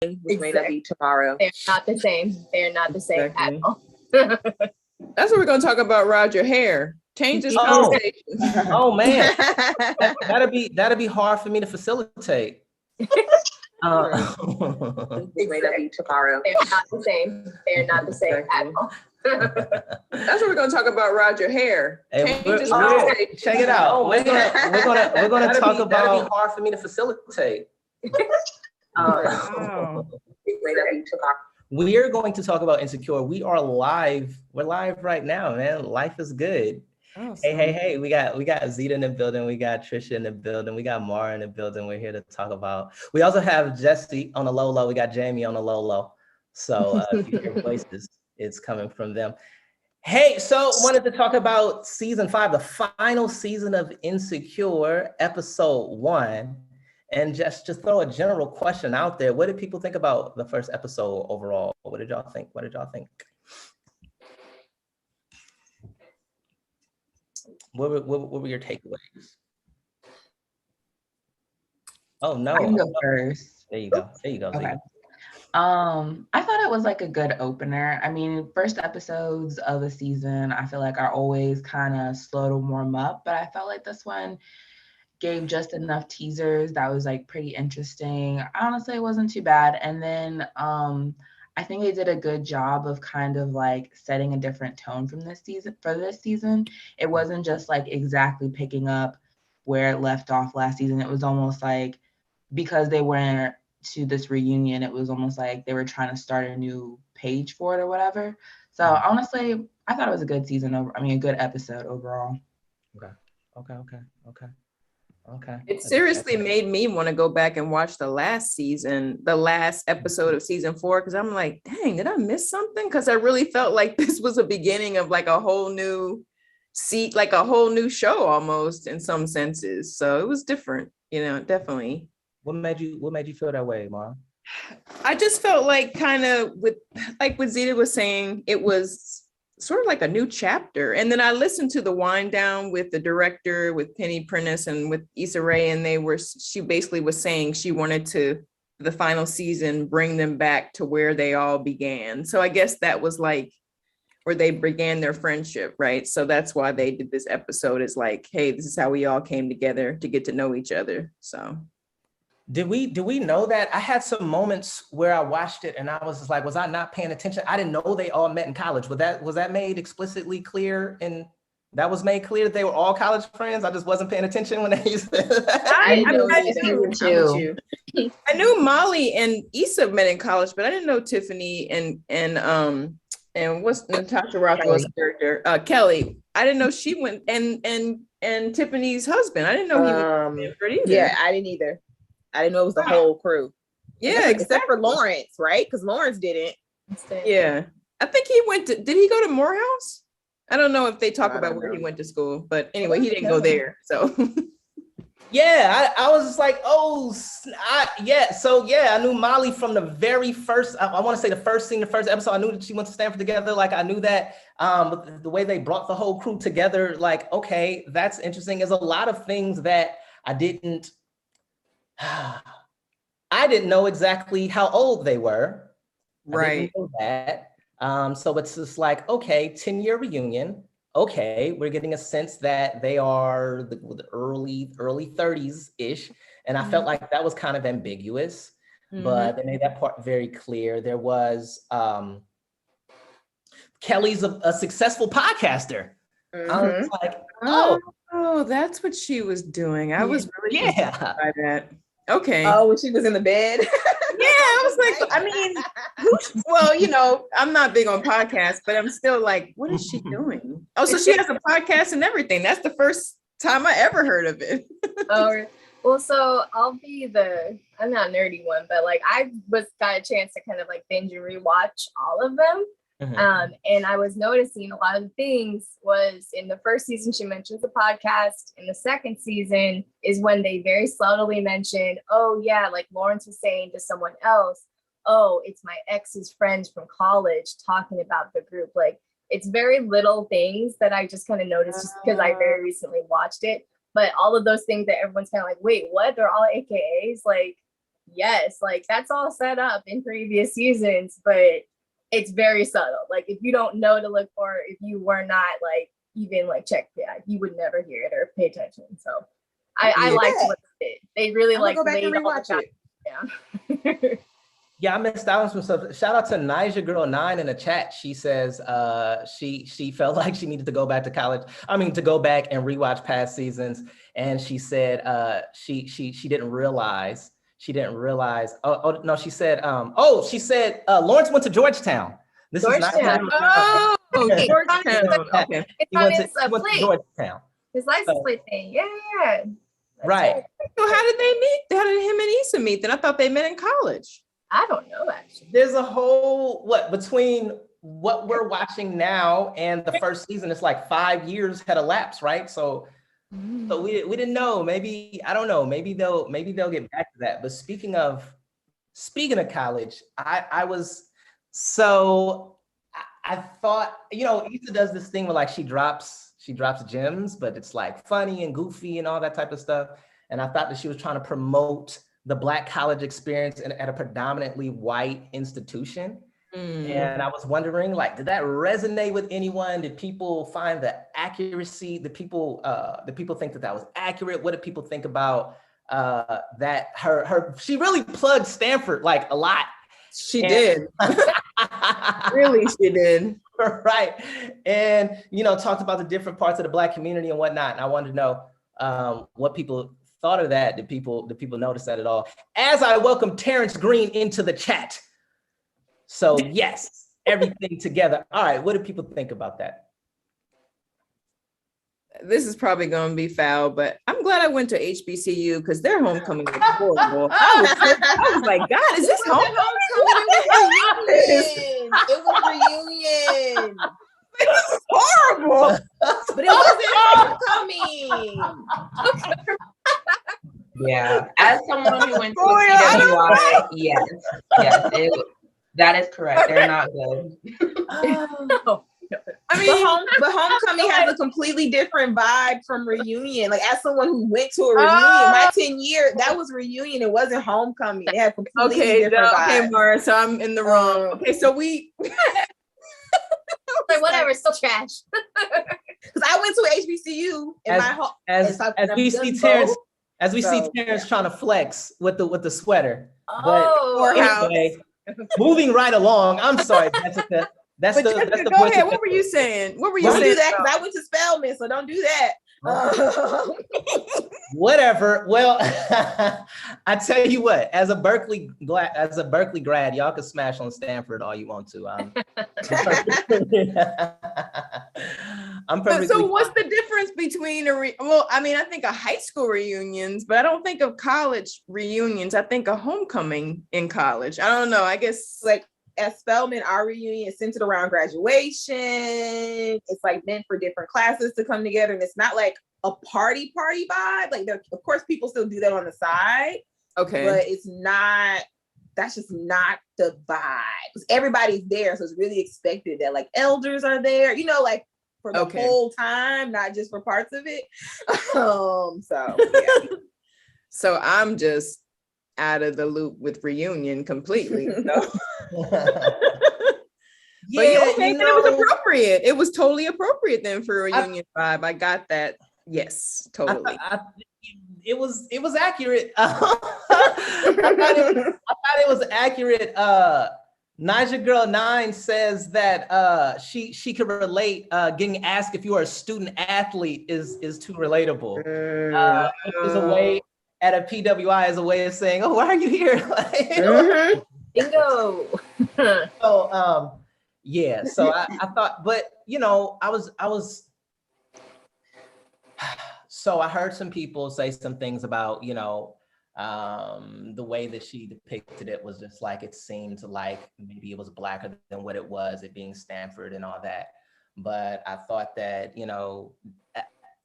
which may not be tomorrow. They're not the same. They're not the same at all. That's what we're going to talk about, Roger Hair. Change this conversation. Oh man, that'll be hard for me to facilitate. Which may not be tomorrow. They're not the same. They're not the same at all. That's what we're going to talk about, Roger Hair. Hey, Change this we're- conversation. check it out. We're gonna talk about. That'll be hard for me to facilitate. Wow. Which may not be tomorrow. We are going to talk about Insecure. We are live. We're live right now, man. Life is good. Awesome. Hey. We got Zeta in the building. We got Trisha in the building. We got Mara in the building. We're here to talk about. We also have Jesse on the low. We got Jamie on the low. So if you hear voices, it's coming from them. Hey, so wanted to talk about season 5, the final season of Insecure, episode 1. And just throw a general question out there. What did people think about the first episode overall? What did y'all think? What were your takeaways? Oh no. I can go first. There you go. Okay. Zeta. I thought it was like a good opener. I mean, first episodes of a season, I feel like are always kind of slow to warm up, but I felt like this one gave just enough teasers that was like pretty interesting. Honestly, it wasn't too bad. And then I think they did a good job of kind of like setting a different tone from this season. It wasn't just like exactly picking up where it left off last season. It was almost like, because they went to this reunion, it was almost like they were trying to start a new page for it or whatever. So honestly, I thought it was a good season a good episode overall. Okay. It seriously made me want to go back and watch the last episode of season 4, because I'm like, dang, did I miss something? Because I really felt like this was a beginning of like a whole new like a whole new show almost in some senses. So it was different, definitely. What made you feel that way, Mara? I just felt like kind of with what Zeta was saying, it was sort of like a new chapter. And then I listened to the wind down with the director, with Penny Prentice and with Issa Rae, and she basically was saying she wanted to, the final season, bring them back to where they all began. So I guess that was like where they began their friendship, right? So that's why they did this episode, is like, hey, this is how we all came together to get to know each other. So Did we know that? I had some moments where I watched it and I was just like, was I not paying attention? I didn't know they all met in college. Was that made explicitly clear? And that was made clear that they were all college friends? I just wasn't paying attention when they said that. I knew Molly and Issa met in college, but I didn't know Tiffany and what's Natasha Rothwell's character? Kelly. I didn't know she went and Tiffany's husband. I didn't know he was Stanford either. Yeah, I didn't either. I didn't know it was the whole crew. Yeah, except for Lawrence, right? Because Lawrence didn't. Yeah, I think he went to. Did he go to Morehouse? I don't know if they talk about where he went to school, but anyway, he didn't go there. So yeah, I was just like, I knew Molly from the very first. I want to say the first scene, the first episode. I knew that she went to Stanford together. Like I knew that. But the way they brought the whole crew together, like, okay, that's interesting. There's a lot of things that I didn't know exactly how old they were. Right. I didn't know that. So it's just like, okay, 10-year reunion. Okay, we're getting a sense that they are the early 30s-ish. And I felt like that was kind of ambiguous, but they made that part very clear. There was, Kelly's a successful podcaster. I was like, oh, that's what she was doing. I was really confused by that. Okay. Oh, when she was in the bed. Yeah, I was like, I mean, well, I'm not big on podcasts, but I'm still like, what is she doing? Oh, so she has a podcast and everything. That's the first time I ever heard of it. Oh, well, so I'm not a nerdy one, but like I got a chance to kind of like binge and rewatch all of them. And I was noticing a lot of the things was in the first season, she mentions the podcast. In the second season is when they very subtly mentioned, oh yeah, like Lawrence was saying to someone else, oh, it's my ex's friends from college talking about the group. Like it's very little things that I just kind of noticed just because I very recently watched it. But all of those things that everyone's kind of like, wait, what? They're all AKAs? Like, yes, like that's all set up in previous seasons, but it's very subtle. Like if you don't know to look for it, if you were not like even like check back, you would never hear it or pay attention. So I liked what they did. They really I'm like gonna go back and laid all the rewatch it. down. Yeah, I missed out on some stuff. Shout out to Nija Girl 9 in the chat. She says she felt like she needed to go back to college. I mean, to go back and rewatch past seasons. And she said she didn't realize. Oh no, she said Lawrence went to Georgetown. This Georgetown. is not. Oh, Georgetown. Okay. It's He on went his to plate. Georgetown. His license plate thing. Yeah. That's Right. it. So how did they meet? How did him and Issa meet? Then I thought they met in college. I don't know actually. There's a whole between what we're watching now and the first season, it's like 5 years had elapsed, right? So we didn't know. Maybe I don't know. Maybe they'll get back to that. But speaking of college, I thought, Issa does this thing where like she drops gems, but it's like funny and goofy and all that type of stuff. And I thought that she was trying to promote the Black college experience at a predominantly white institution. And I was wondering, like, did that resonate with anyone? Did people find the accuracy? Did people think that was accurate? What did people think about that? She really plugged Stanford like a lot. She did. Really, she did. Right. And, talked about the different parts of the Black community and whatnot. And I wanted to know what people thought of that. Did people notice that at all? As I welcome Terrence Green into the chat. So yes, everything together. All right, what do people think about that? This is probably going to be foul, but I'm glad I went to HBCU because their homecoming was horrible. I was like, God, is this homecoming? It was reunion. This is horrible. But it wasn't homecoming. Yeah, as someone who went to a PWI, yes, that is correct. They're not good. I mean, but homecoming has a completely different vibe from reunion. Like as someone who went to a reunion, my 10 year, that was reunion. It wasn't homecoming. It had completely different vibes. Okay, Mara, so I'm in the wrong. Okay, so we Like whatever, still trash. Because I went to HBCU in my home. As we see Terrence trying to flex with the sweater. Oh, But anyway, moving right along. I'm sorry, Jessica. That's the go ahead. What were you saying? What were you Don't saying? do that because I went to Spelman, so don't do that. Whatever. Well, I tell you what, as a Berkeley grad, y'all can smash on Stanford all you want to. I'm perfectly. So what's the difference between I think of high school reunions, but I don't think of college reunions. I think of homecoming in college. I don't know. I guess like at Spelman, our reunion is centered around graduation. It's like meant for different classes to come together, and it's not like a party vibe. Like of course people still do that on the side. Okay. But it's not, that's just not the vibe. Because everybody's there. So it's really expected that like elders are there, like for the whole time, not just for parts of it. So yeah. So I'm just out of the loop with reunion completely. So. It was appropriate. It was totally appropriate then for a reunion vibe. I got that. Yes, totally. It was accurate. I thought it was accurate. Nija Girl 9 says that she could relate. Getting asked if you are a student athlete is too relatable. Is a way at a PWI is a way of saying, "Oh, why are you here?" Bingo. So yeah. So I thought, but I was. So I heard some people say some things about, the way that she depicted it was just like, it seemed like maybe it was blacker than what it was, it being Stanford and all that. But I thought that,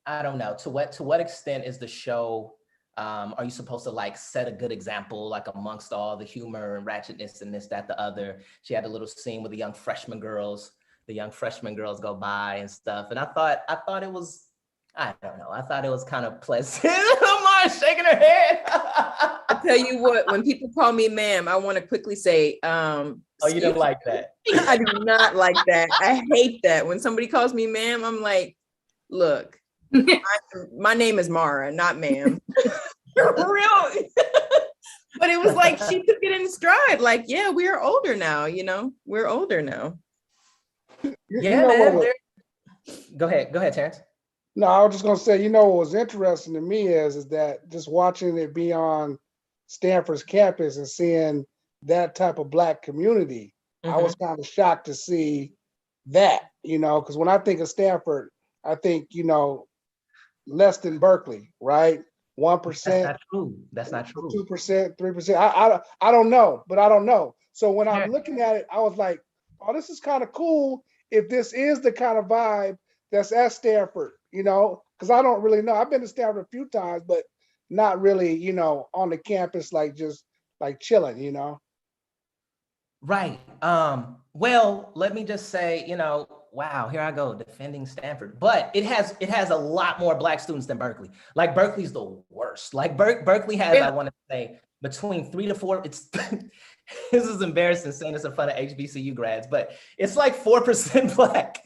I don't know, to what extent is the show, are you supposed to like set a good example, like amongst all the humor and ratchetness and this, that, the other? She had a little scene with the young freshman girls go by and stuff. And I thought it was, I don't know. I thought it was kind of pleasant. Mara Lauren's shaking her head. I tell you what, when people call me ma'am, I want to quickly say, Oh, you didn't like that. I do not like that. I hate that. When somebody calls me ma'am, I'm like, look, my name is Mara, not ma'am. Real. But it was like she took it in stride. Like, yeah, we are older now, we're older now. Yeah, man. Go ahead, Terrence. No, I was just gonna say, what was interesting to me is that just watching it be on Stanford's campus and seeing that type of Black community, I was kind of shocked to see that, because when I think of Stanford, I think, less than Berkeley, right? 1%. That's not true. That's not true. 2%, 3%. I don't know, but I don't know. So when I'm looking at it, I was like, oh, this is kind of cool if this is the kind of vibe that's at Stanford, because I don't really know. I've been to Stanford a few times, but not really, on the campus, like just like chilling, Right. Well, let me just say, wow, here I go defending Stanford, but it has a lot more Black students than Berkeley. Like Berkeley's the worst. Like Berkeley has, I want to say, between 3 to 4. It's this is embarrassing saying this in front of HBCU grads, but it's like 4% Black.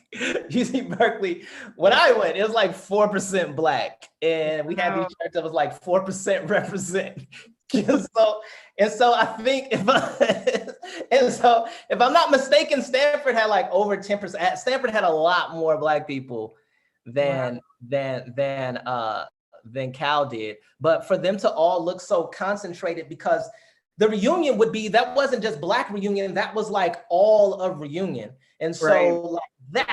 You see Berkeley, when I went, it was like 4% Black, and we had these churches that was like 4% represent. So I think if I'm not mistaken, Stanford had like over 10%. Stanford had a lot more Black people than Cal did. But for them to all look so concentrated, because the reunion that wasn't just Black reunion, that was like all of reunion. And so like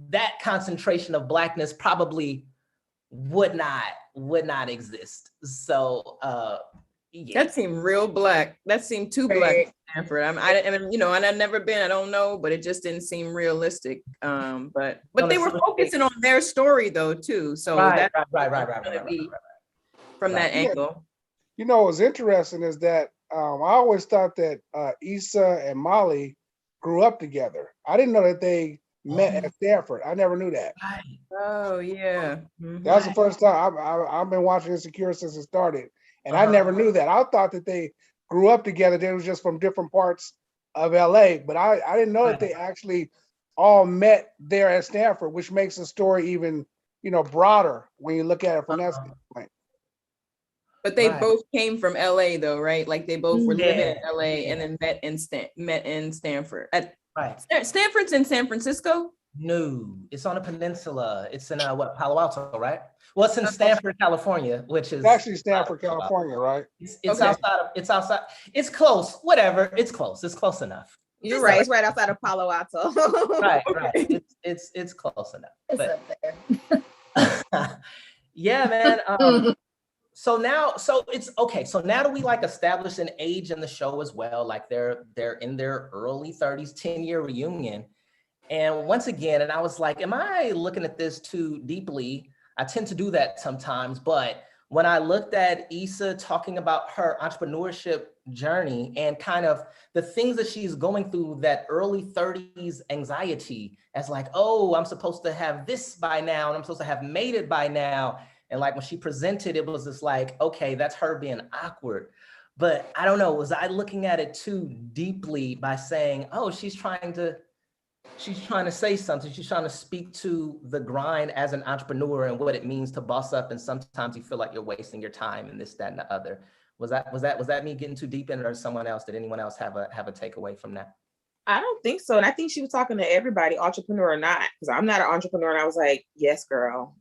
that concentration of Blackness probably would not exist. So yeah. That seemed real Black. That seemed too Black for Stanford. And I've never been, I don't know, but it just didn't seem realistic. But they were focusing on their story though, too. So right. From that angle. What's interesting is that I always thought that Issa and Molly grew up together. I didn't know that they met at Stanford. I never knew that. Right. Oh yeah. That was the first time I've been watching Insecure since it started. And I never knew that. I thought that they grew up together. They was just from different parts of LA, but I didn't know that they actually all met there at Stanford, which makes the story even, broader when you look at it from that standpoint. But they both came from LA though, right? Like they both were living in LA and then met in Stanford. Stanford's in San Francisco? No, it's on a peninsula. It's in Palo Alto, right? Well, it's in Stanford, California, which is actually Stanford, California, right? It's outside. It's close. Whatever. It's close. It's close enough. You're right. It's right outside of Palo Alto. Right. It's close enough. It's up there. Yeah, man. So it's okay. So now that we like establish an age in the show as well, like they're in their early 30s, 10-year reunion. And once again, and I was like, am I looking at this too deeply? I tend to do that sometimes, but when I looked at Issa talking about her entrepreneurship journey and kind of the things that she's going through, that early 30s anxiety as like, oh, I'm supposed to have this by now, and I'm supposed to have made it by now. And like when she presented, it was just like, okay, that's her being awkward. But I don't know, was I looking at it too deeply by saying, oh, she's trying to say something. She's trying to speak to the grind as an entrepreneur and what it means to boss up. And sometimes you feel like you're wasting your time and this, that, and the other. Was that me getting too deep in it, or someone else? Did anyone else have a takeaway from that? I don't think so. And I think she was talking to everybody, entrepreneur or not, because I'm not an entrepreneur. And I was like, yes, girl.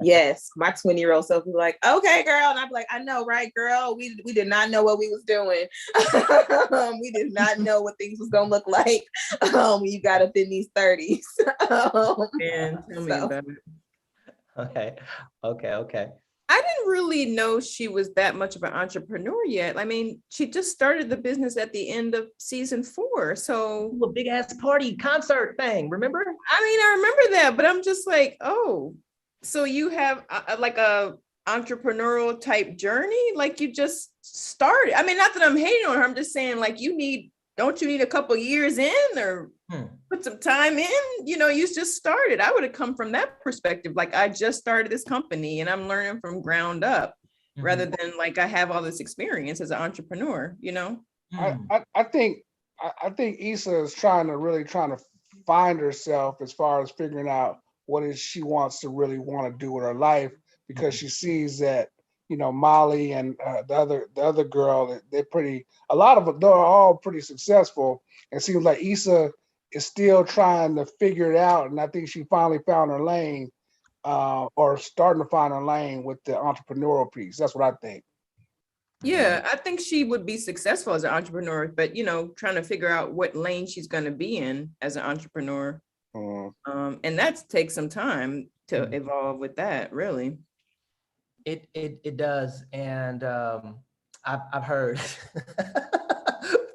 Yes. My 20-year-old self would be like, okay, girl. And I'd be like, I know, right, girl? We did not know what we was doing. We did not know what things was going to look like when you got up in these 30s. Man, tell me about it. Okay. I didn't really know she was that much of an entrepreneur yet. I mean, she just started the business at the end of season 4. So a big ass party concert thing, remember? I mean, I remember that, but I'm just like, oh, so you have like a entrepreneurial type journey? Like you just started. I mean, not that I'm hating on her. I'm just saying like you need don't you need a couple years in or put some time in? You just started. I would have come from that perspective. Like, I just started this company and I'm learning from ground up rather than like I have all this experience as an entrepreneur, I think Issa is trying to find herself as far as figuring out what is she wants to really want to do with her life, because she sees that Molly and the other girl, they're all pretty successful, and seems like Issa is still trying to figure it out. And I think she finally found her lane, or starting to find her lane with the entrepreneurial piece. That's what I think. Yeah, I think she would be successful as an entrepreneur, but trying to figure out what lane she's going to be in as an entrepreneur. And that takes some time to evolve with that, really. It does, and I've heard,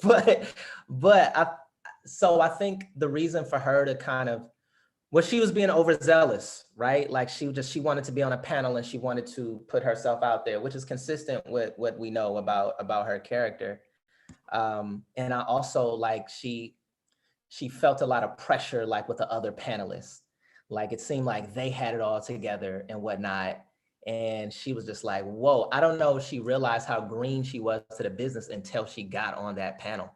but I think the reason for her to kind of, she was being overzealous, right? Like she wanted to be on a panel and she wanted to put herself out there, which is consistent with what we know about her character. And I also like she felt a lot of pressure, like with the other panelists. Like it seemed like they had it all together and whatnot. And she was just like, whoa, I don't know if she realized how green she was to the business until she got on that panel.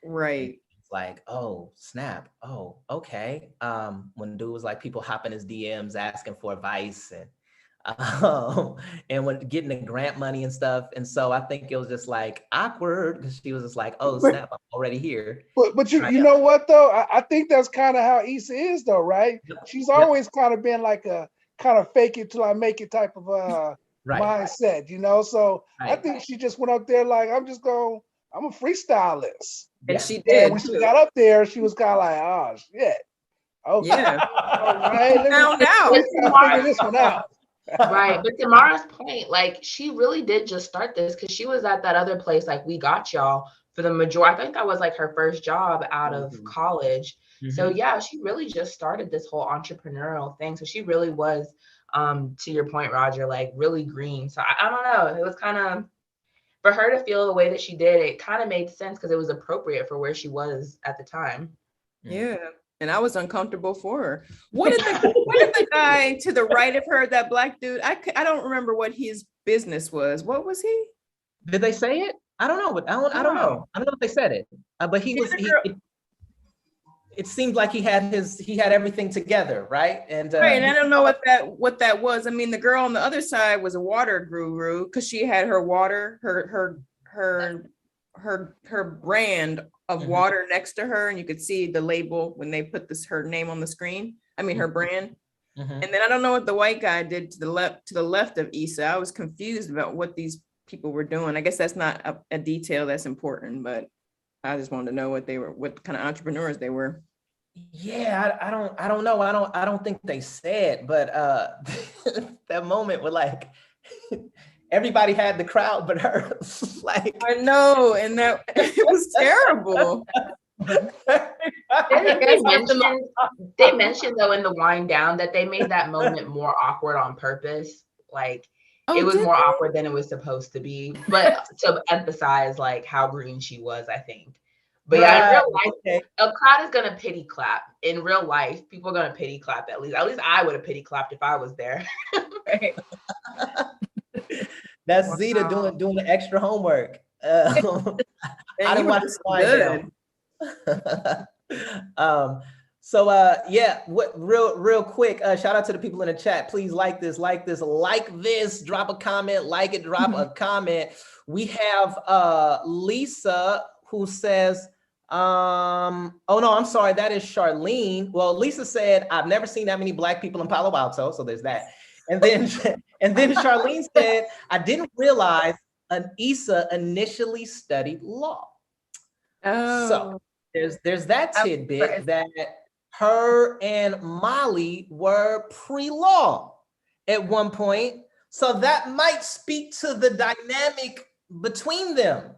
Right. It's like, oh, snap. Oh, okay. When dude was like, people hopping his DMs asking for advice and when getting the grant money and stuff. And so I think it was just like awkward because she was just like, oh, snap, I'm already here. But you know what, though? I think that's kind of how Issa is, though, right? She's always kind of been like a kind of fake it till I make it type of mindset, So I think she just went up there like, I'm a freestylist. And she did. When she got up there, she was kind of like, oh shit. Okay. Yeah. All right. Found out. Figure this one out. Right. But to Mara's point, like she really did just start this because she was at that other place, like We Got Y'all, for the majority. I think that was like her first job out of college. So yeah, she really just started this whole entrepreneurial thing. So she really was, to your point, Roger, like really green. So I don't know. It was kind of, for her to feel the way that she did, it kind of made sense because it was appropriate for where she was at the time. Yeah. And I was uncomfortable for her. What did the guy to the right of her, that black dude, I don't remember what his business was. What was he? Did they say it? I don't know. But I don't know. I don't know if they said it. But he was. It seemed like he had everything together, right? And right, and I don't know what that was. I mean, the girl on the other side was a water guru because she had her water, her brand of water next to her, and you could see the label when they put her name on the screen. I mean, her brand. And then I don't know what the white guy did to the left of Issa. I was confused about what these people were doing. I guess that's not a detail that's important, but I just wanted to know what kind of entrepreneurs they were. Yeah, I don't know. I don't think they said, but that moment where like everybody had the crowd but her. Like I know, and that it was terrible. They mentioned though in the wind down that they made that moment more awkward on purpose. Like it was more awkward than it was supposed to be, but to emphasize like how green she was, I think. But yeah, in real life, a crowd is gonna pity clap. In real life, people are gonna pity clap at least. At least I would have pity clapped if I was there. Right. That's Zeta doing the extra homework. I didn't watch the So yeah, real quick, shout out to the people in the chat. Please like this, drop a comment, drop a comment. We have Lisa who says, oh no, I'm sorry, that is Charlene. Well, Lisa said, I've never seen that many Black people in Palo Alto, so there's that. And then Charlene said, I didn't realize Issa initially studied law. Oh. So there's that tidbit that her and Molly were pre-law at one point. So that might speak to the dynamic between them.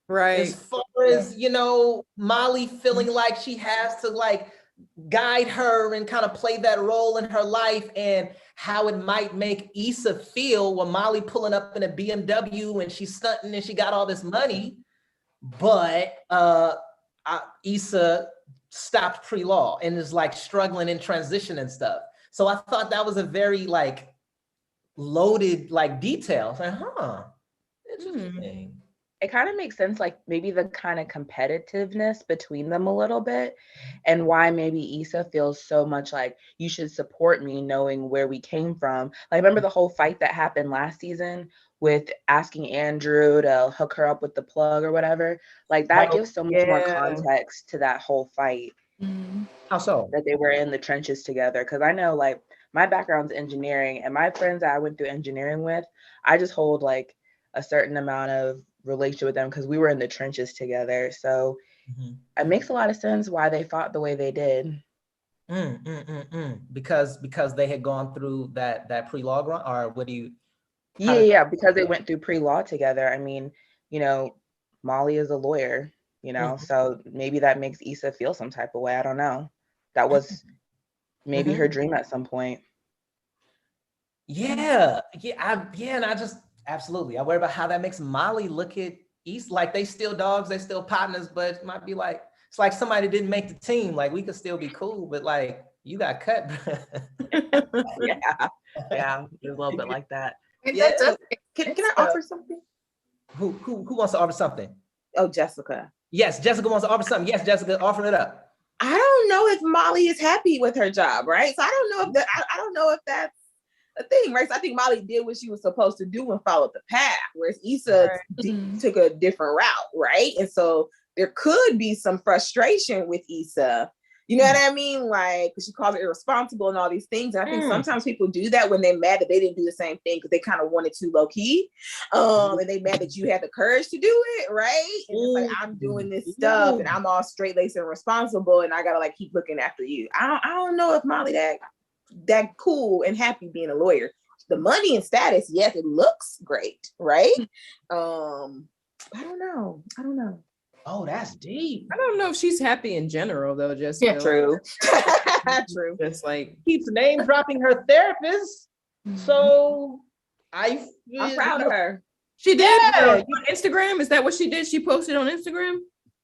Right. As far as, Molly feeling like she has to like guide her and kind of play that role in her life, and how it might make Issa feel when Molly pulling up in a BMW and she's stunting and she got all this money. But Issa stopped pre-law and is like struggling in transition and stuff. So I thought that was a very like loaded like detail. I was like, interesting. It kind of makes sense, like maybe the kind of competitiveness between them a little bit, and why maybe Issa feels so much like you should support me knowing where we came from. Like, remember the whole fight that happened last season with asking Andrew to hook her up with the plug or whatever? Like that gives so much more context to that whole fight. How so? That they were in the trenches together. Because I know like my background's engineering, and my friends that I went through engineering with, I just hold like a certain amount of relationship with them because we were in the trenches together. So it makes a lot of sense why they fought the way they did. Because they had gone through that pre-law run, or what do you? Yeah, because they went through pre-law together. I mean, you know, Molly is a lawyer, you know, so maybe that makes Issa feel some type of way. I don't know. That was maybe her dream at some point. And I just absolutely. I worry about how that makes Molly look at Issa like they still dogs, they still partners, but it might be like it's like somebody didn't make the team. Like we could still be cool, but like you got cut. Yeah, a little bit like that. Can I offer something? Who wants to offer something? Oh, Jessica. Yes, Jessica wants to offer something. Yes, Jessica, offer it up. I don't know if Molly is happy with her job, right? So I don't know if that. I don't know if that's a thing, right? So I think Molly did what she was supposed to do and followed the path, whereas Issa took a different route, right? And so there could be some frustration with Issa. You know what I mean? Like, because she calls it irresponsible and all these things. And I think sometimes people do that when they're mad that they didn't do the same thing because they kind of wanted to low key. And they mad that you had the courage to do it, right? And it's like, I'm doing this stuff and I'm all straight laced and responsible and I gotta like keep looking after you. I don't know if Molly that cool and happy being a lawyer. The money and status, yes, it looks great, right? I don't know. Oh, that's deep. I don't know if she's happy in general though, just true. True. Just like keeps name dropping her therapist. So I'm proud of her. She did on Instagram. Is that what she did? She posted on Instagram?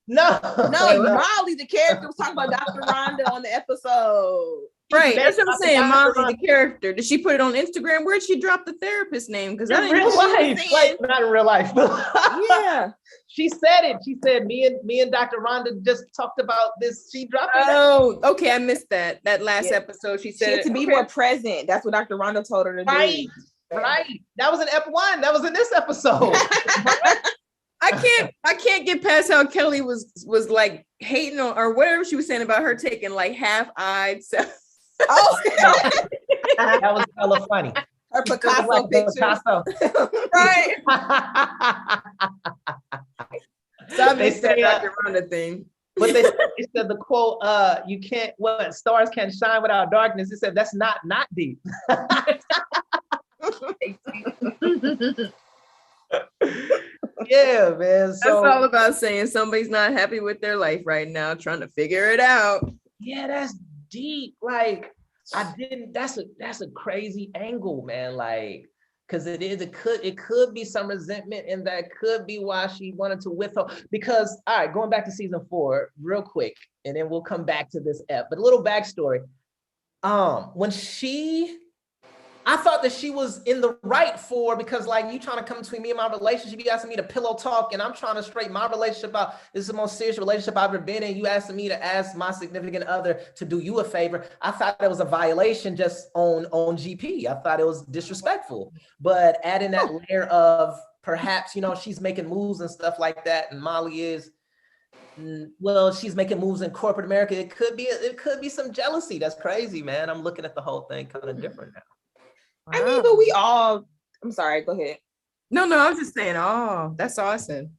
No, Molly, the character, was talking about Dr. Rhonda on the episode. Right, that's what I'm saying. Molly, the character. Did she put it on Instagram? Where'd she drop the therapist name? Because I didn't real life, like not in real life. Yeah, she said it. She said me and Dr. Rhonda just talked about this. She dropped it. Oh, okay, I missed that last episode. She said she had to be more present. That's what Dr. Rhonda told her to do. Right. That was in Ep1. That was in this episode. I can't get past how Kelly was like hating on or whatever she was saying about her taking like half-eyed stuff. Oh, that was hella funny. Her Picasso picture. Right. So they said Dr. Rhonda thing. But they said the quote, you can't, stars can't shine without darkness. It said that's not deep. Yeah, man. So that's all about saying somebody's not happy with their life right now, trying to figure it out. Yeah, that's deep. Like that's a crazy angle, man. Like, because it could be some resentment, and that could be why she wanted to withhold. Because, all right, going back to season 4 real quick, and then we'll come back to this ep. But a little backstory. When I thought that she was in the right because like you trying to come between me and my relationship, you asking me to pillow talk and I'm trying to straighten my relationship out. This is the most serious relationship I've ever been in. You asking me to ask my significant other to do you a favor. I thought that was a violation just on GP. I thought it was disrespectful, but adding that layer of perhaps, she's making moves and stuff like that. And Molly is, she's making moves in corporate America. It could be some jealousy. That's crazy, man. I'm looking at the whole thing kind of different now. I mean, but we all, I'm sorry, go ahead. No, I was just saying, oh, that's awesome.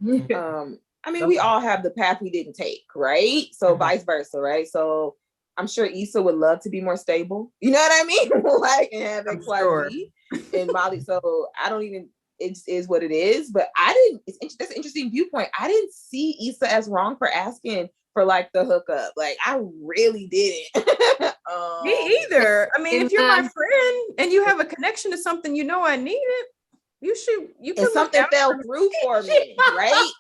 I mean, we all have the path we didn't take, right? So vice versa, right? So I'm sure Issa would love to be more stable. You know what I mean? Like, and have XYZ and Molly. So I don't even, it is what it is. But that's an interesting viewpoint. I didn't see Issa as wrong for asking for like the hookup. Like, I really didn't. Me either. I mean, if you're my friend and you have a connection to something, I need it. You could. And something fell through for me, right?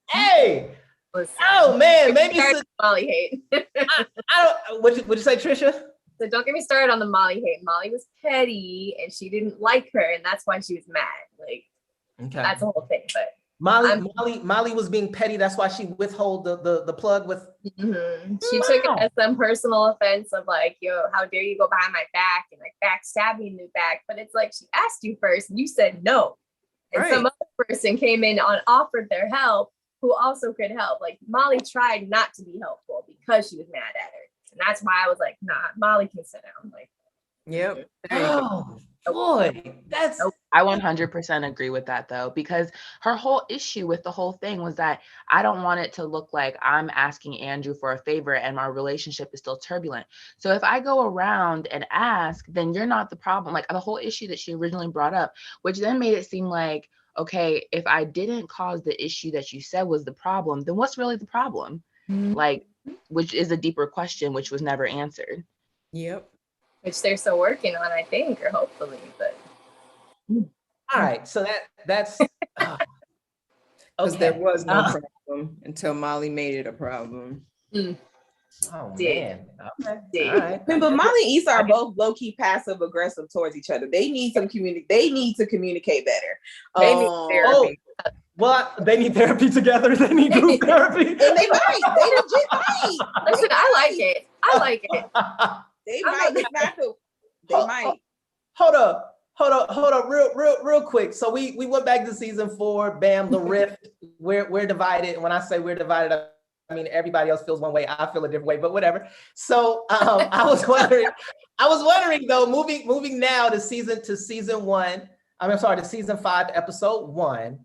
Hey, Listen, Oh man, maybe started Molly hate. I don't. Would you say, Trisha? So don't get me started on the Molly hate. Molly was petty and she didn't like her, and that's why she was mad. Like Okay. that's the whole thing. But Molly was being petty. That's why she withhold the plug with. She took it as some personal offense of like, yo, how dare you go behind my back and like backstab me in the back. But it's like she asked you first and you said no. And some other person came in and offered their help who also could help. Like Molly tried not to be helpful because she was mad at her. And that's why I was like, nah, Molly can sit down. Like, Yep. Oh boy, that's. I 100% agree with that though, because her whole issue with the whole thing was that I don't want it to look like I'm asking Andrew for a favor and my relationship is still turbulent. So if I go around and ask, then you're not the problem. Like the whole issue that she originally brought up, which then made it seem like, okay, if I didn't cause the issue that you said was the problem, then what's really the problem? Like, which is a deeper question, which was never answered. Yep. which they're still working on, I think, or hopefully, but. All right, so that's Because there was no problem until Molly made it a problem. Oh man. Okay. All All right. But Molly and Issa are both low key passive aggressive towards each other. They need some They need to communicate better. They need therapy. Well, they need therapy together. They need group therapy. And they might. They legit might. Listen, I like it. I like it. They might. They might. Hold up, real quick. So we went back to season 4. Bam, the rift. We're divided. When I say we're divided, I mean everybody else feels one way. I feel a different way, but whatever. So I was wondering though, moving now to season 1. I'm sorry, to season 5, episode 1.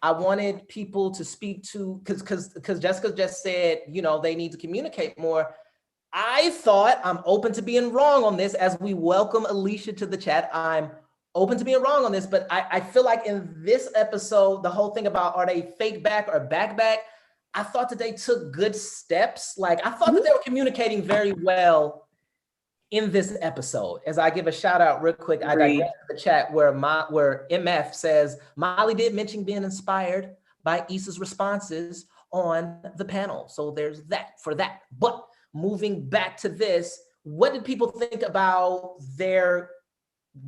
I wanted people to speak to because Jessica just said, they need to communicate more. I thought, I'm open to being wrong on this as we welcome Alicia to the chat. I'm open to being wrong on this, but I feel like in this episode, the whole thing about are they fake back or back, I thought that they took good steps. Like I thought that they were communicating very well in this episode. As I give a shout out real quick, I digress to the chat where MF says, Molly did mention being inspired by Issa's responses on the panel. So there's that for that. But moving back to this, what did people think about their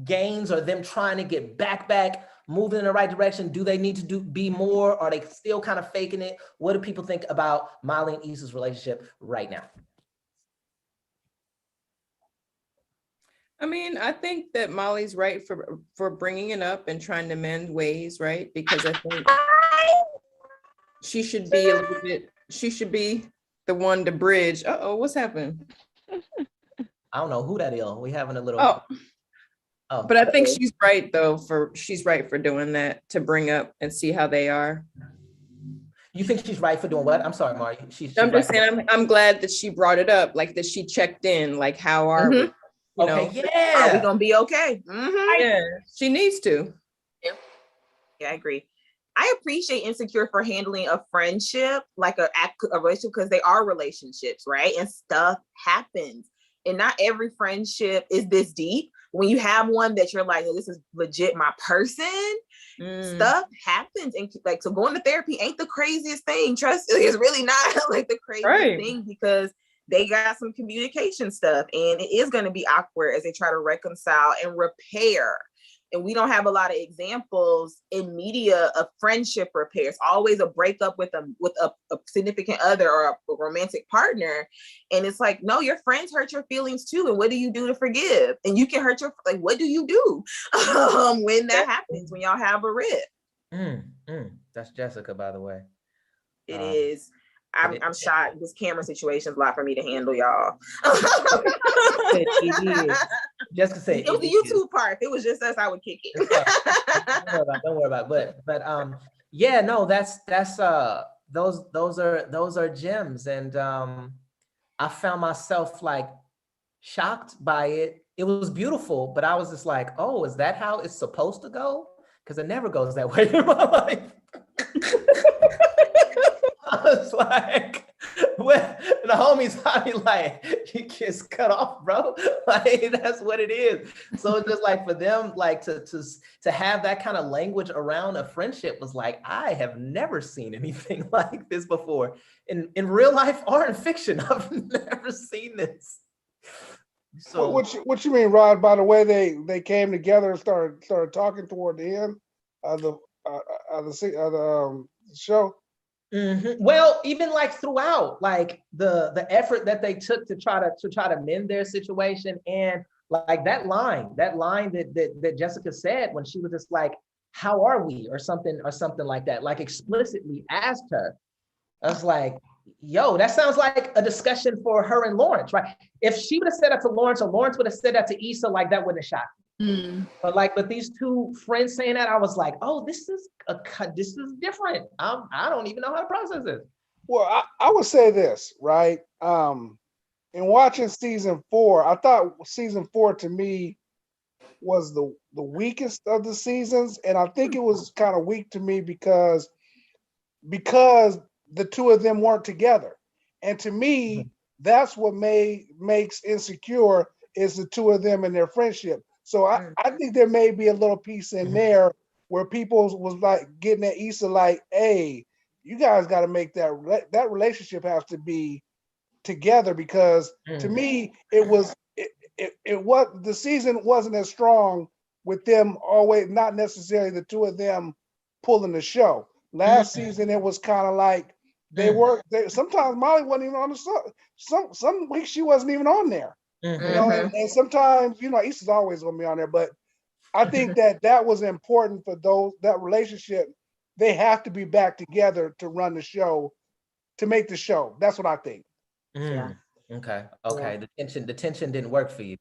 gains or them trying to get back, moving in the right direction? Do they need to be more? Are they still kind of faking it? What do people think about Molly and Issa's relationship right now? I mean, I think that Molly's right for bringing it up and trying to mend ways, right? Because I think she should be the one to bridge. Uh-oh, what's happened? I don't know who that is. We having a little. Oh, but I think she's right though. She's right for doing that, to bring up and see how they are. You think she's right for doing what? I'm sorry, Mari. She's I'm just right saying. I'm glad that she brought it up, like that she checked in, like how are we? Okay, Are we gonna be okay? Yeah, she needs to. Yeah, I agree. I appreciate Insecure for handling a friendship like a relationship, because they are relationships, right? And stuff happens. And not every friendship is this deep. When you have one that you're like, oh, this is legit my person, stuff happens. And like, so going to therapy ain't the craziest thing. Trust me, it's really not like the craziest thing, because they got some communication stuff and it is going to be awkward as they try to reconcile and repair. And we don't have a lot of examples in media of friendship repair. It's always a breakup with a significant other or a romantic partner. And it's like, no, your friends hurt your feelings too. And what do you do to forgive? And you can hurt what do you do when that happens, when y'all have a rift? That's Jessica, by the way. It is. I'm shocked. This camera situation is a lot for me to handle, y'all. Jessica said it was the YouTube part. If it was just us, I would kick it. Don't worry about it. But yeah, no, that's those are gems. And I found myself like shocked by it. It was beautiful, but I was just like, oh, is that how it's supposed to go? Because it never goes that way in my life. I was like, when the homies probably like, you just cut off, bro. Like that's what it is. So it's just like for them, like to have that kind of language around a friendship was like, I have never seen anything like this before in real life or in fiction. I've never seen this. So what you mean, Rod? By the way, they came together and started talking toward the end of the show. Well, even like throughout, like the effort that they took to try to mend their situation, and like that line that Jessica said when she was just like, "How are we?" or something like that, like explicitly asked her. I was like, yo, that sounds like a discussion for her and Lawrence, right? If she would have said that to Lawrence, or Lawrence would have said that to Issa, like that wouldn't have shocked me. But these two friends saying that, I was like, oh, this is different. I don't even know how to process it. Well, I would say this, right? In watching season 4, I thought season 4 to me was the weakest of the seasons, and I think it was kind of weak to me because the two of them weren't together. And to me, that's what makes Insecure is the two of them and their friendship. So I think there may be a little piece in there where people was like getting at Issa like, hey, you guys got to make that relationship has to be together, because to me, it was the season wasn't as strong with them always, not necessarily the two of them pulling the show. Last season, it was kind of like sometimes Molly wasn't even on the show. Some weeks she wasn't even on there. You know, and sometimes, Issa's always gonna be on there, but I think that was important for that relationship. They have to be back together to run the show, to make the show. That's what I think. Yeah. Okay. Yeah. The tension didn't work for you.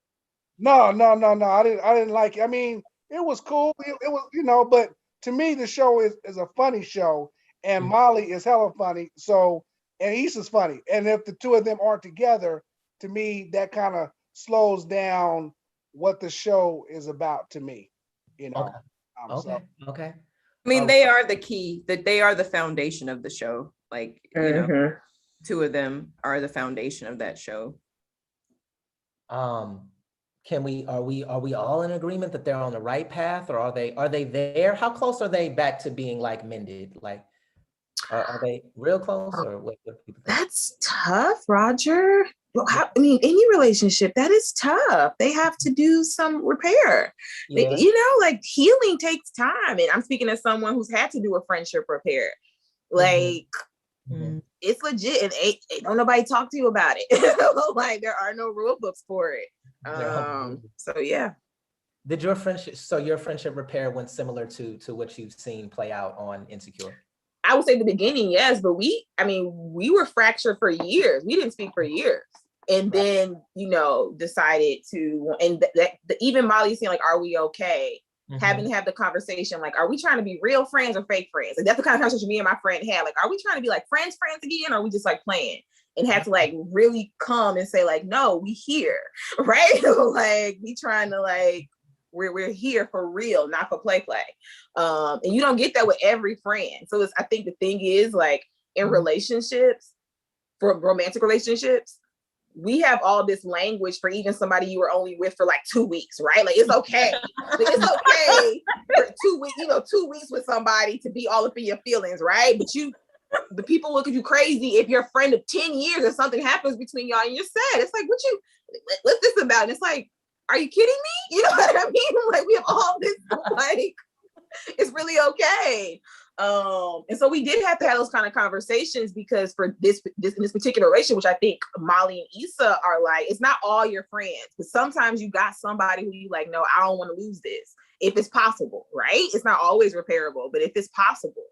No. I didn't like it. I mean, it was cool. It was, but to me, the show is a funny show, and Molly is hella funny. So, and Issa's funny. And if the two of them aren't together, to me, that kind of slows down what the show is about to me, Okay. I mean, they are the key, that they are the foundation of the show. Like, two of them are the foundation of that show. Are we all in agreement that they're on the right path, or are they there? How close are they back to being like mended? Like, are they real close, or what do people think? That's tough, Roger. Well, any relationship, that is tough. They have to do some repair. Yeah. Like healing takes time. And I'm speaking as someone who's had to do a friendship repair. Like, it's legit, and don't nobody talk to you about it. Like, there are no rule books for it. So yeah. Did your friendship repair went similar to what you've seen play out on Insecure? I would say the beginning, yes, but we were fractured for years. We didn't speak for years. And then, decided to, and even Molly saying like, are we okay? Having to have the conversation, like, are we trying to be real friends or fake friends? Like, that's the kind of conversation me and my friend had. Like, are we trying to be like friends again? Or are we just like playing? And had to like really come and say like, no, we here, right? Like, we trying to like, we're here for real, not for play. And you don't get that with every friend. So I think the thing is like in relationships, for romantic relationships, we have all this language for even somebody you were only with for like 2 weeks, right? Like, it's okay. Like, it's okay for 2 weeks, 2 weeks with somebody to be all up in your feelings, right? But the people look at you crazy if you're a friend of 10 years and something happens between y'all and you're sad. It's like, what's this about? And it's like, are you kidding me? You know what I mean? Like, we have all this, like, it's really okay. And so we did have to have those kind of conversations, because for this particular relationship, which I think Molly and Issa are like, it's not all your friends, because sometimes you got somebody who you like, no, I don't want to lose this if it's possible, right? It's not always repairable, but if it's possible,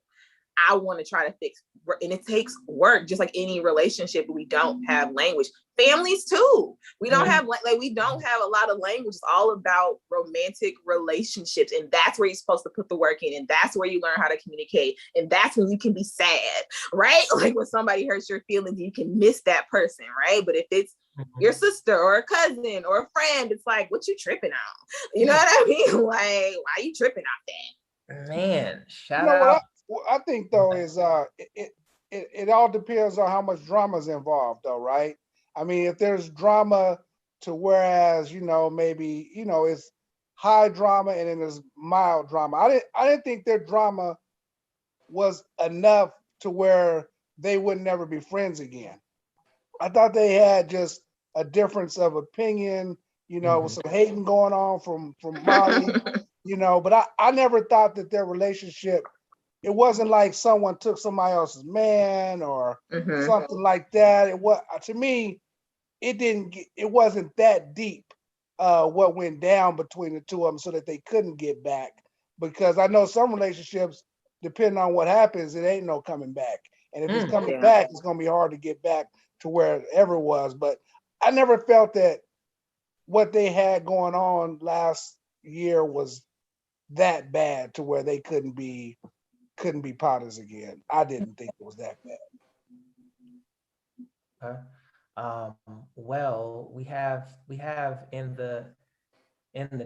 I want to try to fix, and it takes work, just like any relationship. We don't have language. Families too. We don't have we don't have a lot of language. It's all about romantic relationships, and that's where you're supposed to put the work in, and that's where you learn how to communicate, and that's when you can be sad, right? Like, when somebody hurts your feelings, you can miss that person, right? But if it's your sister or a cousin or a friend, it's like, what you tripping on? You know what I mean? Like, why you tripping off that? Man, shout out. What I think though is it all depends on how much drama is involved, though, right? I mean, if there's drama to whereas, maybe, it's high drama and then there's mild drama. I didn't think their drama was enough to where they would never be friends again. I thought they had just a difference of opinion, with some hating going on from Molly, but I never thought that their relationship, it wasn't like someone took somebody else's man or something like that. It was, to me, it wasn't that deep what went down between the two of them so that they couldn't get back. Because I know some relationships, depending on what happens, it ain't no coming back. And if it's coming back, it's going to be hard to get back to where it ever was. But I never felt that what they had going on last year was that bad to where they couldn't be partners again. I didn't think it was that bad. Well, we have in the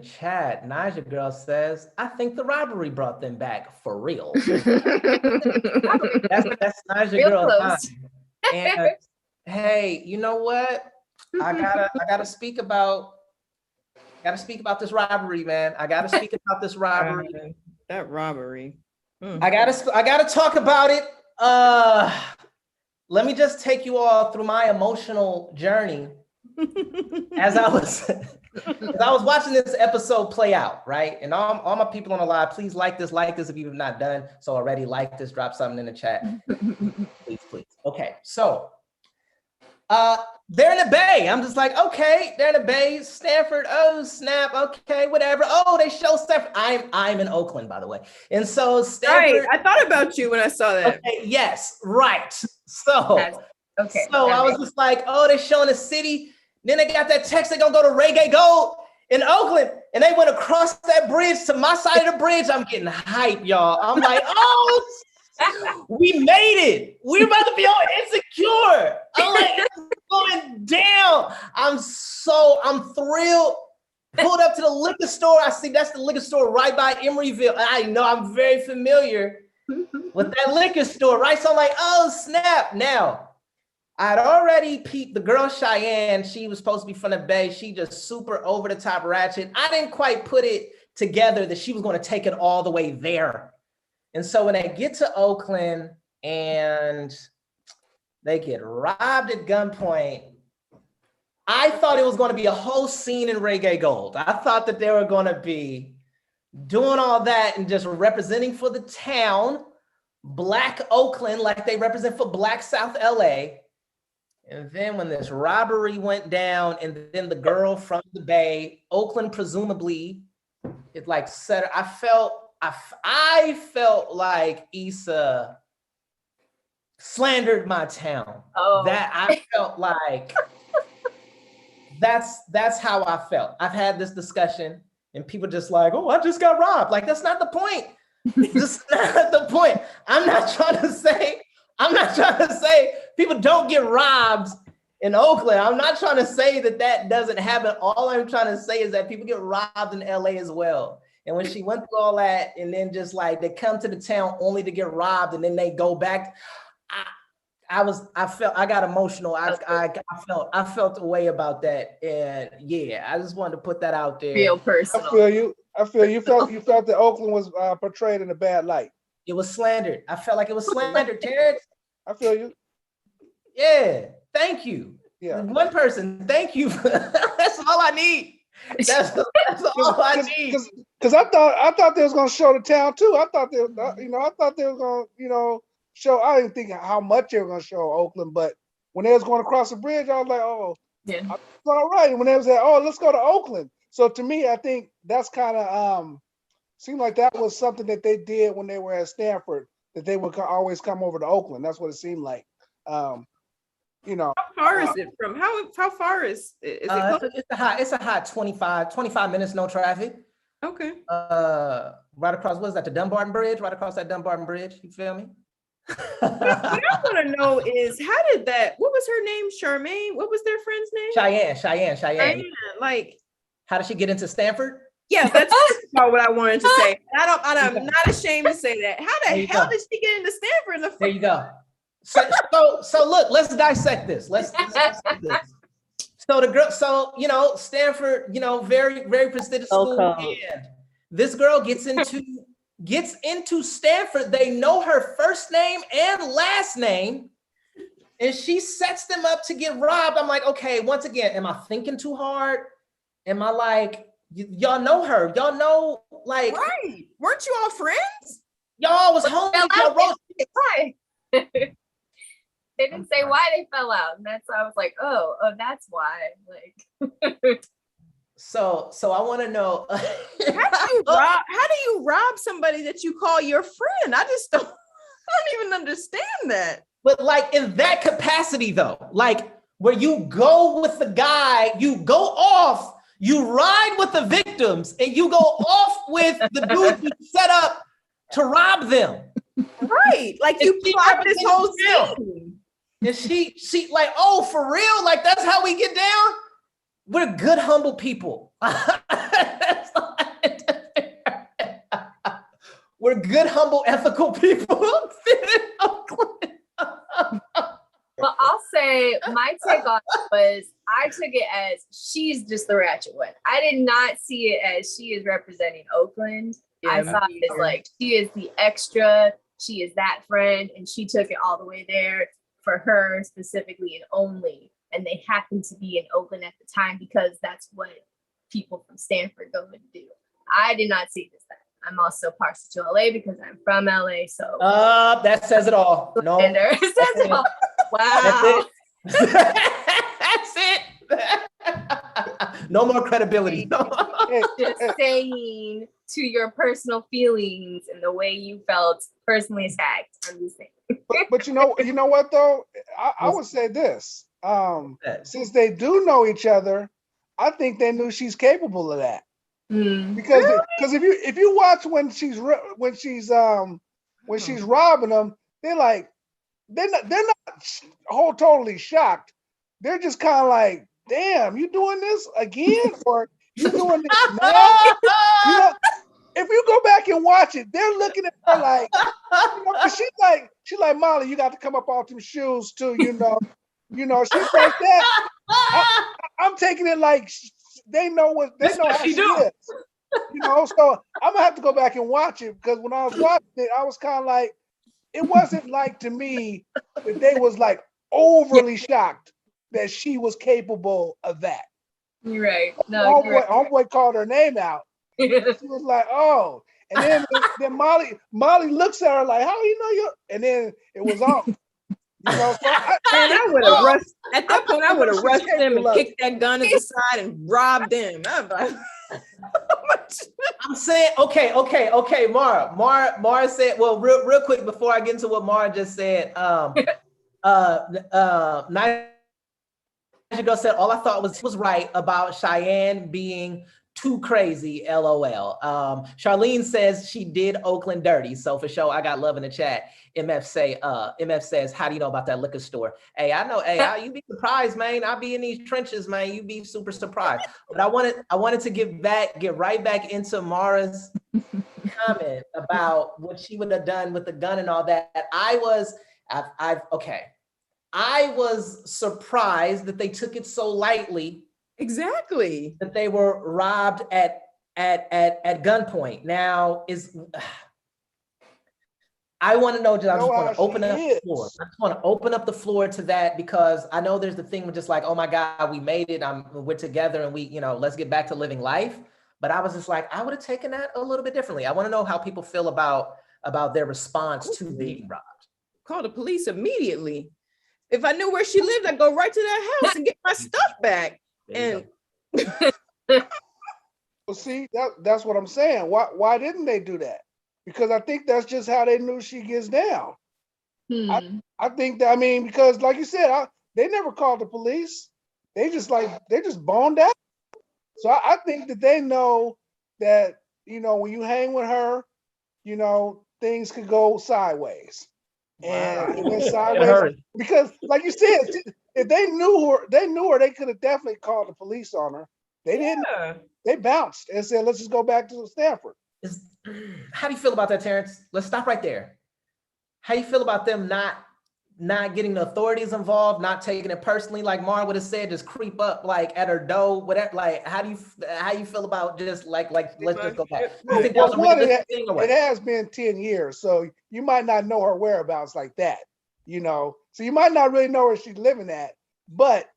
chat, Naja Girl says, I think the robbery brought them back for real. That's Naja Real Girl close. time. And hey, you know what? I gotta speak about this robbery, man. I gotta speak about this robbery. That robbery. I gotta talk about it. Let me just take you all through my emotional journey as I was watching this episode play out, right? And all my people on the live, please like this if you have not done so already. Like this, drop something in the chat, please. Okay, so they're in the Bay. I'm just like, okay, they're in the Bay. Stanford, oh snap, okay, whatever. Oh, they show Stanford. I'm in Oakland, by the way, and so Stanford. Right, I thought about you when I saw that. Okay, yes, right. So Okay. I was just like, oh, they're showing the city. Then they got that text, they're gonna go to Reggae Gold in Oakland. And they went across that bridge to my side of the bridge. I'm getting hype, y'all. I'm like, oh, we made it. We're about to be on Insecure. I'm like, it's going down. I'm thrilled. Pulled up to the liquor store. I see that's the liquor store right by Emeryville. I know I'm very familiar with that liquor store, right? So I'm like, oh, snap. Now, I'd already peeped the girl Cheyenne. She was supposed to be from the Bay. She just super over the top ratchet. I didn't quite put it together that she was going to take it all the way there. And so when they get to Oakland and they get robbed at gunpoint, I thought it was going to be a whole scene in Reggae Gold. I thought that they were going to be doing all that and just representing for the town, Black Oakland, like they represent for Black South LA. And then when this robbery went down, and then the girl from the Bay, Oakland, presumably, it like said, I felt like Issa slandered my town. Oh. That I felt like that's how I felt. I've had this discussion and people just like, oh, I just got robbed. Like, that's not the point. That's not the point. I'm not trying to say people don't get robbed in Oakland. I'm not trying to say that doesn't happen. All I'm trying to say is that people get robbed in LA as well. And when she went through all that and then just like they come to the town only to get robbed and then they go back, I got emotional. I felt a way about that. And yeah, I just wanted to put that out there. Real personal. I feel you felt that Oakland was portrayed in a bad light. It was slandered. I felt like it was slandered, Terrence. I feel you. Yeah, thank you. Yeah. One person, thank you. That's all I need. That's all I need. Because I thought they was gonna show the town too. I thought they were gonna, show. I didn't think how much they were gonna show Oakland, but when they was going across the bridge, I was like, oh, Yeah. it's all right. And when they was like, oh, let's go to Oakland. So to me, I think that's kind of seemed like that was something that they did when they were at Stanford, that they would always come over to Oakland. That's what it seemed like. How far is it from? How far is it? It's a hot 25 minutes, no traffic. Okay. Right across, what is that, the Dumbarton Bridge? Right across that Dumbarton Bridge, you feel me? What I want to know is what was her name? Charmaine? What was their friend's name? Cheyenne. Like, how did she get into Stanford? yeah, that's about what I wanted to say. I'm not ashamed to say that. How the hell did she get into Stanford in the There you go. So look, let's dissect this. Let's dissect this. So the girl, Stanford, very, very prestigious school, and this girl gets into Stanford. They know her first name and last name, and she sets them up to get robbed. I'm like, okay, once again, am I thinking too hard? Am I like, y'all know her? Y'all know, like, Right? Weren't you all friends? y'all was homies. Y'all wrote. Why? They didn't say why they fell out. And that's why I was like, oh, that's why. Like So I want to know. How do you rob somebody that you call your friend? I don't even understand that. But like in that capacity though, like where you go with the guy, you go off, you ride with the victims, and you go off with the dude you set up to rob them. Right. Like you plot this whole scene. And she like, oh, for real? Like that's how we get down? We're good, humble people. We're good, humble, ethical people. well, I'll say my take on it was I took it as she's just the ratchet one. I did not see it as she is representing Oakland. I saw it as like she is the extra, she is that friend, and she took it all the way there for her specifically and only. And they happened to be in Oakland at the time because that's what people from Stanford go and do. I did not see this. I'm also partial to LA because I'm from LA. So that says it all. No, it says it all. Wow. That's it. No more credibility. Just saying to your personal feelings and the way you felt personally attacked. I'm just saying. But you know what though? I would say this. Since they do know each other, I think they knew she's capable of that. Because if you watch when she's robbing them, they're not totally shocked. They're just kind of like, damn, you doing this again, or you doing this now? If you go back and watch it, they're looking at her like, she's like Molly, you got to come up off them shoes too, she's like that. I'm taking it like they know how she is. So I'm gonna have to go back and watch it because when I was watching it, I was kind of like, it wasn't like to me that they was like overly shocked that she was capable of that. You're right. No, homeboy called her name out. She was like, oh, and then Molly looks at her like, how you know you? And then it was off. I would have rushed at that point. I would have rushed them and kicked that gun at the side and robbed them. I'm saying, okay, Mara said, well, real quick before I get into what Mara just said, Niger said all I thought was right about Cheyenne being too crazy, LOL. Charlene says she did Oakland dirty, so for sure I got love in the chat. MF says, how do you know about that liquor store? Hey, I know. Hey, you be surprised, man. I be in these trenches, man. You be super surprised. But I wanted to get right back into Mara's comment about what she would have done with the gun and all that. I was surprised that they took it so lightly. Exactly. That they were robbed at gunpoint. Now I want to know, I just want to open up the floor. I just want to open up the floor to that because I know there's the thing with just like, oh my God, we made it. We're together and we, let's get back to living life. But I was just like, I would have taken that a little bit differently. I want to know how people feel about their response to being robbed. Call the police immediately. If I knew where she lived, I'd go right to that house and get my stuff back. And well, see, that's what I'm saying. Why didn't they do that? Because I think that's just how they knew she gets down. I think that, because like you said, they never called the police. They just boned out. So I think that they know that, when you hang with her, things could go sideways. And it went sideways because, like you said, if they knew her, they could have definitely called the police on her. They didn't. They bounced and said, let's just go back to Stanford. How do you feel about that, Terrence? Let's stop right there. How do you feel about them not not getting the authorities involved, not taking it personally, like Mara would have said, just creep up like at her door, whatever. Like, how do you feel about just like let's just go back? You think that was a Well, realistic thing or what? it has been 10 years, so you might not know her whereabouts like that, So you might not really know where she's living at, but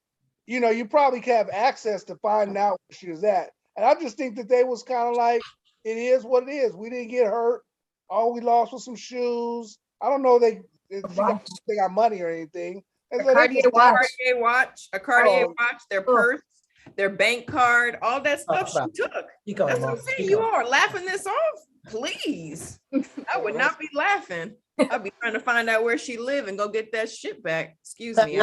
you probably have access to find out where she was at. And I just think that they was kind of like, it is what it is. We didn't get hurt. All we lost was some shoes. I don't know they got money or anything. And A so they Cartier just- watch, Oh. their purse, their bank card, all that stuff Oh, she took. Keep going, That's what Mara. I'm saying. Keep You going. are laughing this off, please. I would not be laughing. I'd be trying to find out where she live and go get that shit back. Excuse me.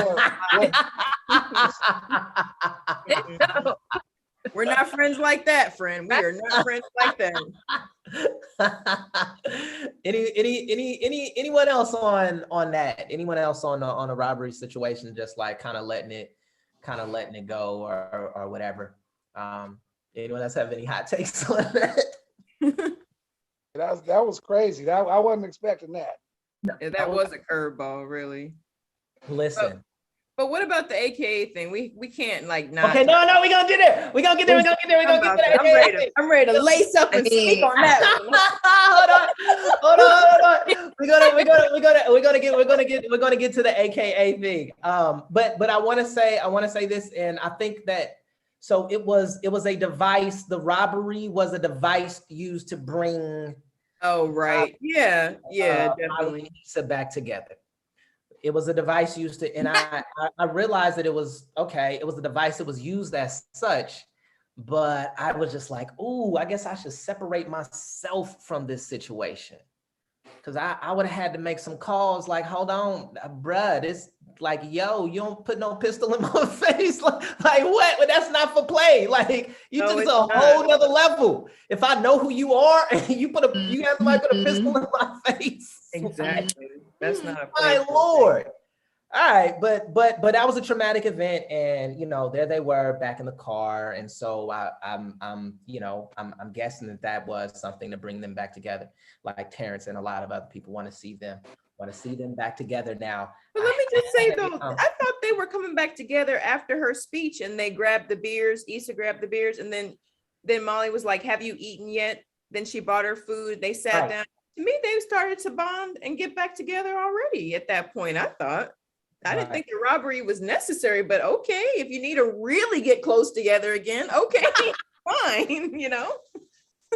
We're not friends like that, friend. We are not friends like that. Anyone else on that? Anyone else on a robbery situation, just like kind of letting it go or whatever? Anyone else have any hot takes on that? that was crazy. I wasn't expecting that. Yeah, that was a curveball, really. Listen. But what about the AKA thing? We can't like not. Okay, no, we're gonna get there. We're gonna get there. I'm ready to lace up and speak on that. Hold on. We're gonna get to the AKA thing. But I want to say this, and I think that so it was a device. The robbery was a device used to bring. Oh right, yeah, definitely. Lisa back together. It was a device used to, and I realized that it was okay. It was a device that was used as such, but I was just like, ooh, I guess I should separate myself from this situation. Cause I would have had to make some calls like, hold on, bruh, this like, yo, you don't put no pistol in my face. Like what? But that's not for play. Like you took it to a whole nother level. If I know who you are and you have somebody put a pistol in my face. Exactly. That's not a My Lord. All right, but that was a traumatic event, and there they were back in the car, and so I'm guessing that was something to bring them back together, like Terrence and a lot of other people want to see them back together now. But let me just say though, I thought they were coming back together after her speech, and they grabbed the beers. Issa grabbed the beers, and then Molly was like, "Have you eaten yet?" Then she bought her food. They sat down. To me, they started to bond and get back together already at that point. I thought. I didn't think the robbery was necessary, but okay, if you need to really get close together again, okay, fine,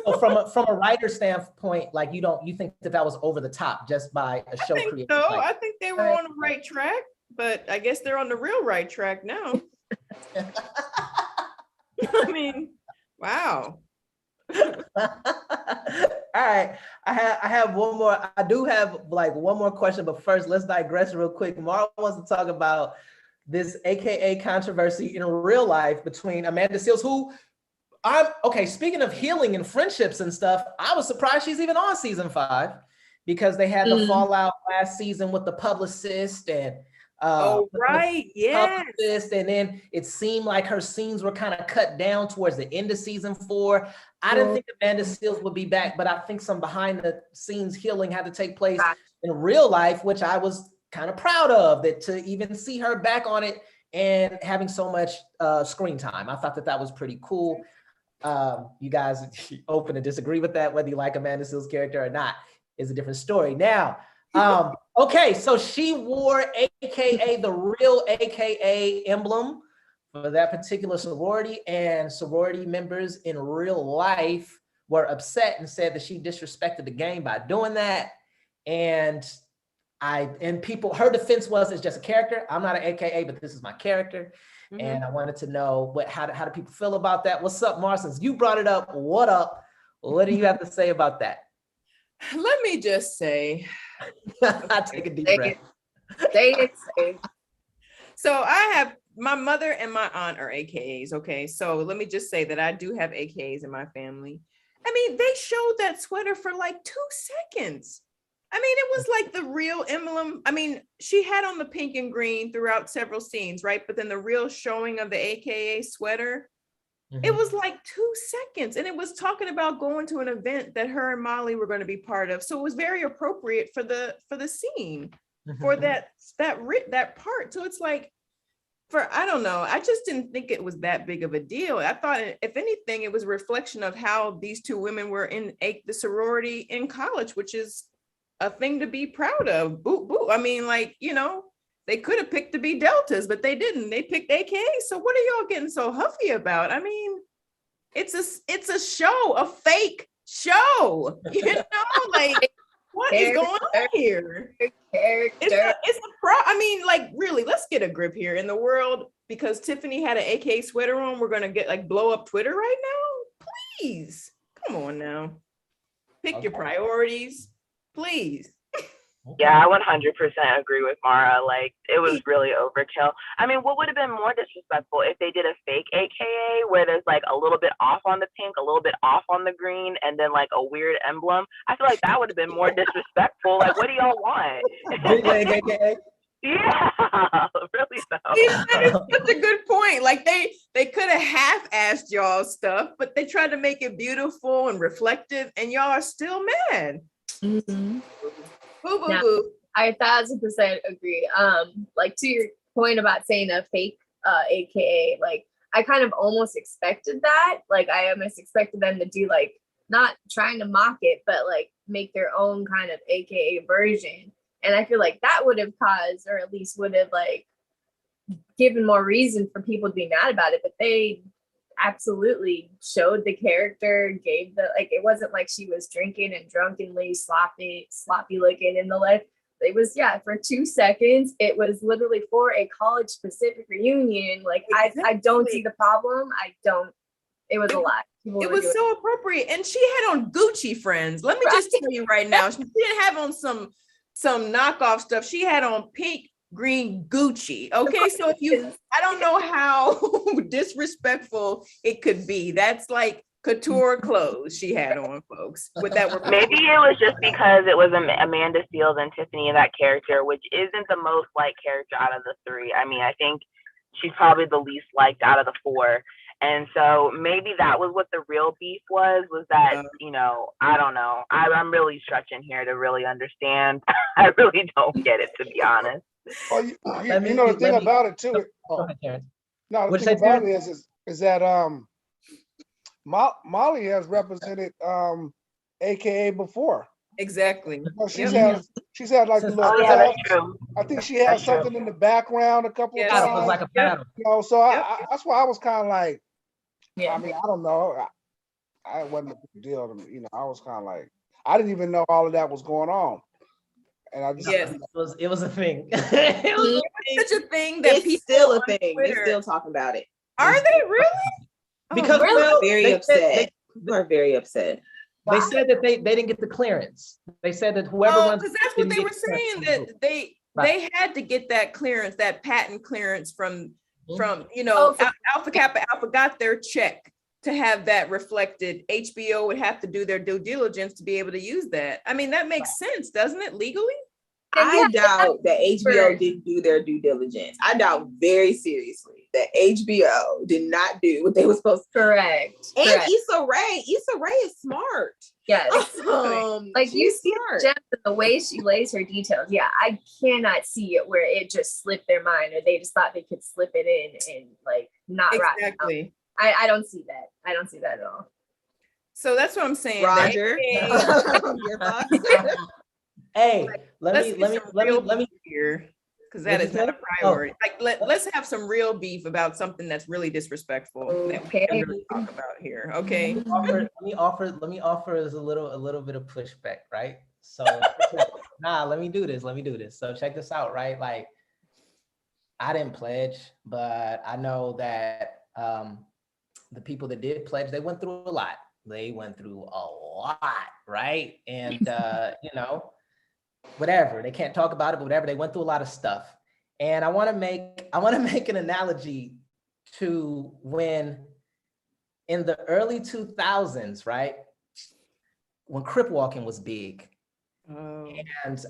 So from a writer standpoint, like you think that was over the top just by a show creator? No, I think they were on the right track, but I guess they're on the real right track now. I mean, wow. All right, I have one more. I do have like one more question, but first let's digress real quick. Mara wants to talk about this AKA controversy in real life between Amanda Seales, who speaking of healing and friendships and stuff, I was surprised she's even on season 5 because they had the fallout last season with the publicist and yes. And then it seemed like her scenes were kind of cut down towards the end of season 4. I didn't think Amanda Seales would be back, but I think some behind the scenes healing had to take place in real life, which I was kind of proud of, that to even see her back on it and having so much screen time. I thought that was pretty cool. You guys open to disagree with that, whether you like Amanda Seales' character or not is a different story. Now, okay, so she wore AKA the real AKA emblem for that particular sorority, and sorority members in real life were upset and said that she disrespected the game by doing that. And people, her defense was, it's just a character. I'm not an AKA, but this is my character. Mm-hmm. And I wanted to know how do people feel about that? What's up, Marcin? You brought it up. What up? What do you have to say about that? Let me just say, I take a deep breath. Say it. So I have my mother and my aunt are AKAs. Okay, so let me just say that I do have AKAs in my family. I mean, they showed that sweater for like 2 seconds. I mean, it was like the real emblem. I mean, she had on the pink and green throughout several scenes, right? But then the real showing of the AKA sweater, it was like 2 seconds. And it was talking about going to an event that her and Molly were going to be part of. So it was very appropriate for the scene. for that part. So it's like, I don't know. I just didn't think it was that big of a deal. I thought, if anything, it was a reflection of how these two women were in the sorority in college, which is a thing to be proud of. Boo, boo. I mean, like, they could have picked to be Deltas, but they didn't. They picked AKA. So what are y'all getting so huffy about? I mean, it's a show, a fake show. Like, what is going on here? It's I mean, like, really, let's get a grip here. In the world, because Tiffany had an AK sweater on, we're gonna blow up Twitter right now? Please, come on now. Pick your priorities, please. Yeah, I 100% agree with Mara. Like, it was really overkill. I mean, what would have been more disrespectful if they did a fake AKA where there's like a little bit off on the pink, a little bit off on the green, and then like a weird emblem? I feel like that would have been more disrespectful. Like, what do y'all want? AKA? Yeah, really though. It's such a good point. Like, they could have half-assed y'all stuff, but they tried to make it beautiful and reflective, and y'all are still mad. Mm-hmm. Boo, boo, Yeah. boo. I 1,000% agree. Like, to your point about saying a fake AKA, like, I kind of almost expected that. Like, I almost expected them to do, like, not trying to mock it, but like make their own kind of AKA version. And I feel like that would have caused, or at least would have like given more reason for people to be mad about it. But they absolutely showed the character, gave the, like, it wasn't like she was drinking and drunkenly sloppy looking in the life. It was, yeah, for 2 seconds. It was literally for a college specific reunion. Like, I don't see the problem. It was a lot. It was so appropriate. And she had on Gucci, friends. Let me just tell you right now, she didn't have on some knockoff stuff. She had on pink, green Gucci. Okay, so I don't know how disrespectful it could be. That's like couture clothes she had on, folks. Maybe it was just because it was Amanda Seales and Tiffany in that character, which isn't the most liked character out of the three. I mean, I think she's probably the least liked out of the four. And so maybe that was what the real beef was that, I don't know. I'm really stretching here to really understand. I really don't get it, to be honest. Well, the thing about it too. The thing about it is that Molly has represented AKA before. Exactly. She's had like a little. That's true. I think she had something in the background a couple of times. It was like a paddle. So that's why I was kind of like. Yeah. I mean, I don't know. I wasn't a big deal to me. I was kind of like, I didn't even know all of that was going on. And I just it was a thing. It was such a thing that it's still a thing. They're still talking about it. Are they really? Because very upset. People are very upset. They said that they didn't get the clearance. They said that whoever runs, because that's what they were saying, that they had to get that clearance, that patent clearance from Alpha Kappa Alpha got their check to have that reflected. HBO would have to do their due diligence to be able to use that. I mean, that makes sense, doesn't it, legally? I doubt that HBO didn't do their due diligence. I doubt very seriously that HBO did not do what they were supposed to. Correct. And Issa Rae is smart. Yes. Like, you see Jeff, the way she lays her details. Yeah, I cannot see it where it just slipped their mind, or they just thought they could slip it in and like not exactly. Right. I don't see that. I don't see that at all. So that's what I'm saying, Roger. Hey, let me here, because that is not a priority. Like, let's have some real beef about something that's really disrespectful that we can really talk about here. Okay. Let me offer us a little bit of pushback, right? So let me do this. So check this out, right? Like, I didn't pledge, but I know that the people that did pledge, they went through a lot. Right? And whatever, they can't talk about it, but whatever, they went through a lot of stuff. And I want to make an analogy to when in the early 2000s, right, when crip walking was big. And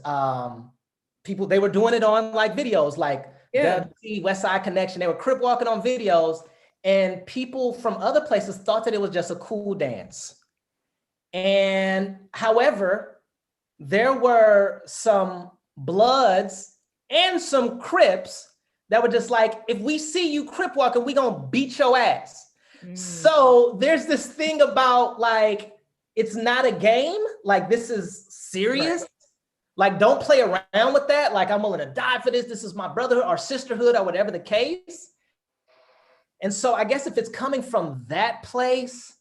people, they were doing it on like videos, like the West Side Connection. They were crip walking on videos, and people from other places thought that it was just a cool dance. And however, there were some Bloods and some Crips that were just like, if we see you Crip walking, we gonna beat your ass. So there's this thing about like, it's not a game. Like, this is serious. Right. Like, don't play around with that. Like, I'm willing to die for this. This is my brotherhood or sisterhood or whatever the case. And so I guess if it's coming from that place,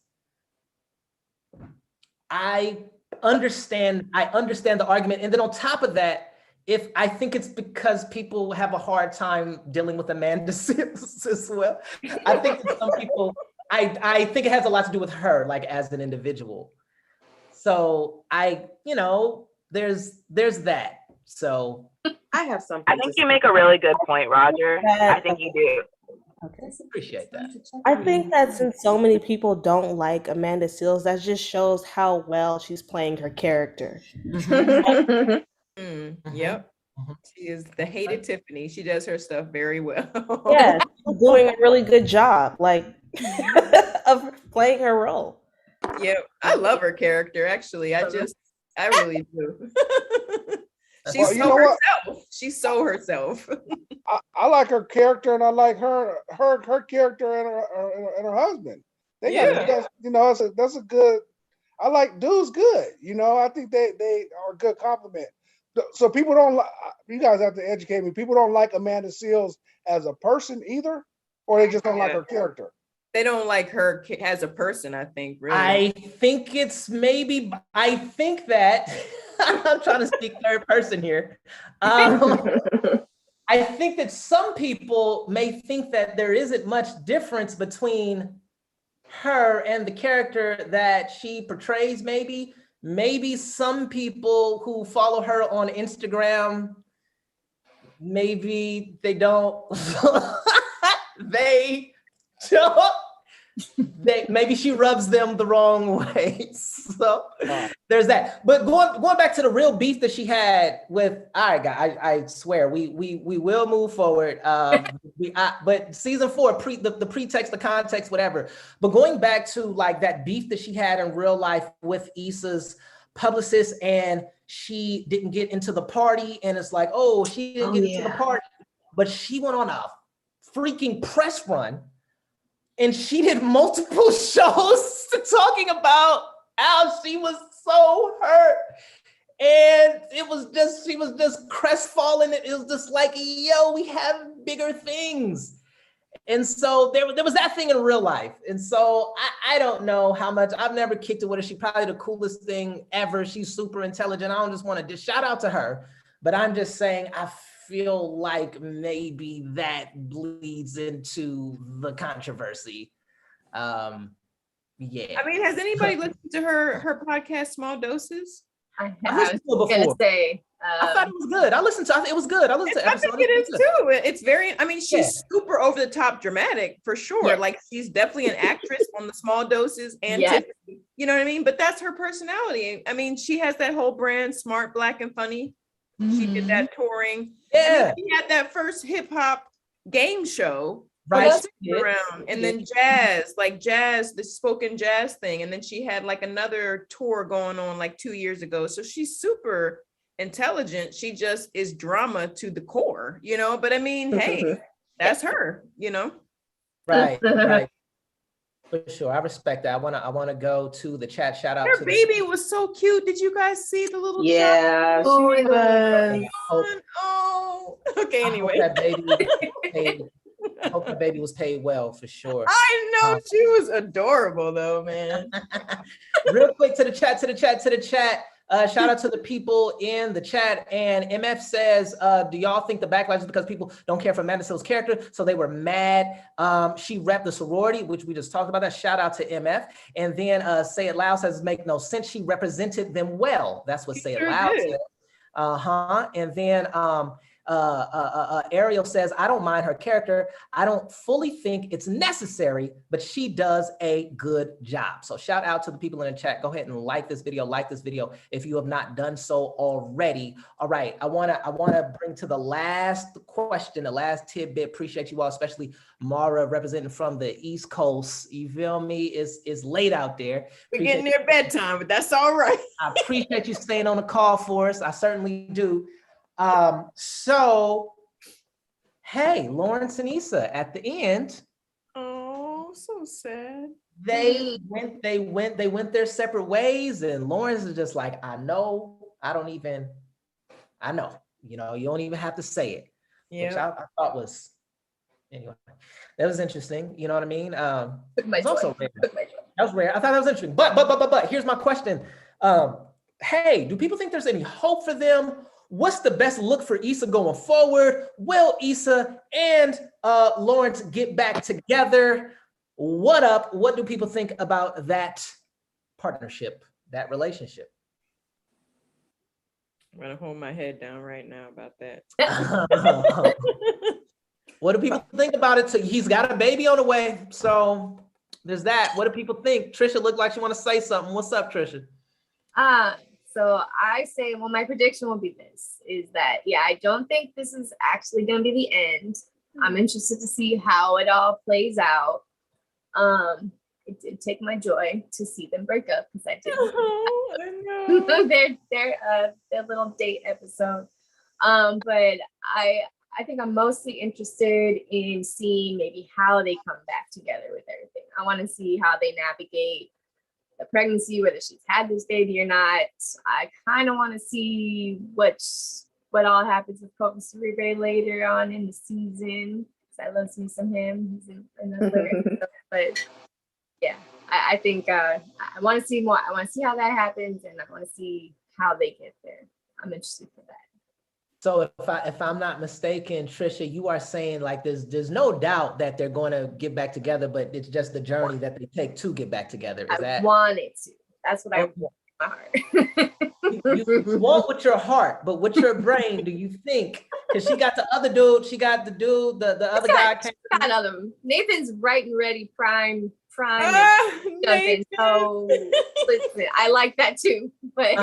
I understand the argument. And then on top of that, if I think it's because people have a hard time dealing with Amanda Seales as well. I think that some people, I think it has a lot to do with her, like as an individual. So there's that. So I have something. I think you make a really good point, Roger. I think you do. Okay. Appreciate that. I think that since so many people don't like Amanda Seales, that just shows how well she's playing her character. Yep. She is the hated Tiffany. She does her stuff very well. Yeah, she's doing a really good job, like of playing her role. Yeah, I love her character. Actually, I really do. She's She's so herself. I like her character, and I like her character and her husband. That's a good. I like dude's good. I think they are a good compliment. So people don't like. You guys have to educate me. People don't like Amanda Seales as a person either, or they just don't like her character. They don't like her as a person, I think, really. I think that I'm trying to speak third person here. I think that some people may think that there isn't much difference between her and the character that she portrays, maybe some people who follow her on Instagram, maybe they don't, maybe she rubs them the wrong way. So there's that. But going back to the real beef that she had with, all right, guys, I swear we will move forward. But season 4, the pretext, the context, whatever. But going back to like that beef that she had in real life with Issa's publicist, and she didn't get into the party, and it's like, oh, she didn't get into the party, but she went on a freaking press run. And she did multiple shows talking about how she was so hurt. And she was just crestfallen. It was just like, yo, we have bigger things. And so there was that thing in real life. And so I don't know how much, I've never kicked it with her. She's probably the coolest thing ever. She's super intelligent. I don't just want to shout out to her, but I'm just saying, I feel like maybe that bleeds into the controversy. Yeah. I mean, has anybody listened to her podcast, Small Doses? I was gonna say. I thought it was good. I listened to it. It was good. I listened to I think it is too. It's very. I mean, she's super over the top dramatic for sure. Yeah. Like she's definitely an actress on the Small Doses and Tiffany, you know what I mean. But that's her personality. I mean, she has that whole brand, smart, black, and funny. She did that touring. Yeah, she had that first hip hop game show. Right. Around. And then jazz, the spoken jazz thing. And then she had like another tour going on like 2 years ago. So she's super intelligent. She just is drama to the core, but I mean, hey, that's her, Right. Right. For sure. I respect that. I want to go to the chat. Shout out her to baby was so cute. Did you guys see the little child? Oh, okay. Anyway. I hope the baby was paid well, for sure. I know, she was adorable though, man. Real quick to the chat. Shout out to the people in the chat. And MF says, do y'all think the backlash is because people don't care for Amanda Seales' character, so they were mad? She repped the sorority, which we just talked about. That shout out to MF. And then Say It Loud says, make no sense. She represented them well. That's what Say It Loud said. And then Ariel says, I don't mind her character. I don't fully think it's necessary, but she does a good job. So shout out to the people in the chat. Go ahead and like this video if you have not done so already. All right, I wanna bring to the last question, the last tidbit. Appreciate you all, especially Mara representing from the East Coast. You feel me? It's late out there. We're getting near bedtime, but that's all right. I appreciate you staying on the call for us. I certainly do. So, hey, Lawrence and Issa at the end, Oh, so sad. they went their separate ways, and Lawrence is just like, I know, you don't even have to say it, which I thought was, anyway, that was interesting. You know what I mean? It's also rare. That was rare. I thought that was interesting. But here's my question. Hey, do people think there's any hope for them? What's the best look for Issa going forward? Will Issa and Lawrence get back together? What up? What do people think about that partnership, that relationship? I'm gonna hold my head down right now about that. What do people think about it? So he's got a baby on the way. So there's that. What do people think? Trisha looked like she want to say something. What's up, Trisha? So I say, well, my prediction will be this, is that, I don't think this is actually going to be the end. I'm interested to see how it all plays out. It did take my joy to see them break up, because I did their little date episode. But I think I'm mostly interested in seeing maybe how they come back together with everything. I want to see how they navigate the pregnancy, whether she's had this baby or not. I kind of want to see what all happens with Kobe Siribe later on in the season, because I love to see some him. He's in another episode. But I think I want to see more. I want to see how that happens, and I want to see how they get there. I'm interested for that. So if I'm not mistaken, Trisha, you are saying like there's no doubt that they're going to get back together, but it's just the journey that they take to get back together. I want it to. That's what I want in my heart. You want with your heart, but with your brain, do you think? Because she got the other dude, the other guy. Got other. Nathan's right and ready, prime. Nathan. So listen, I like that too. But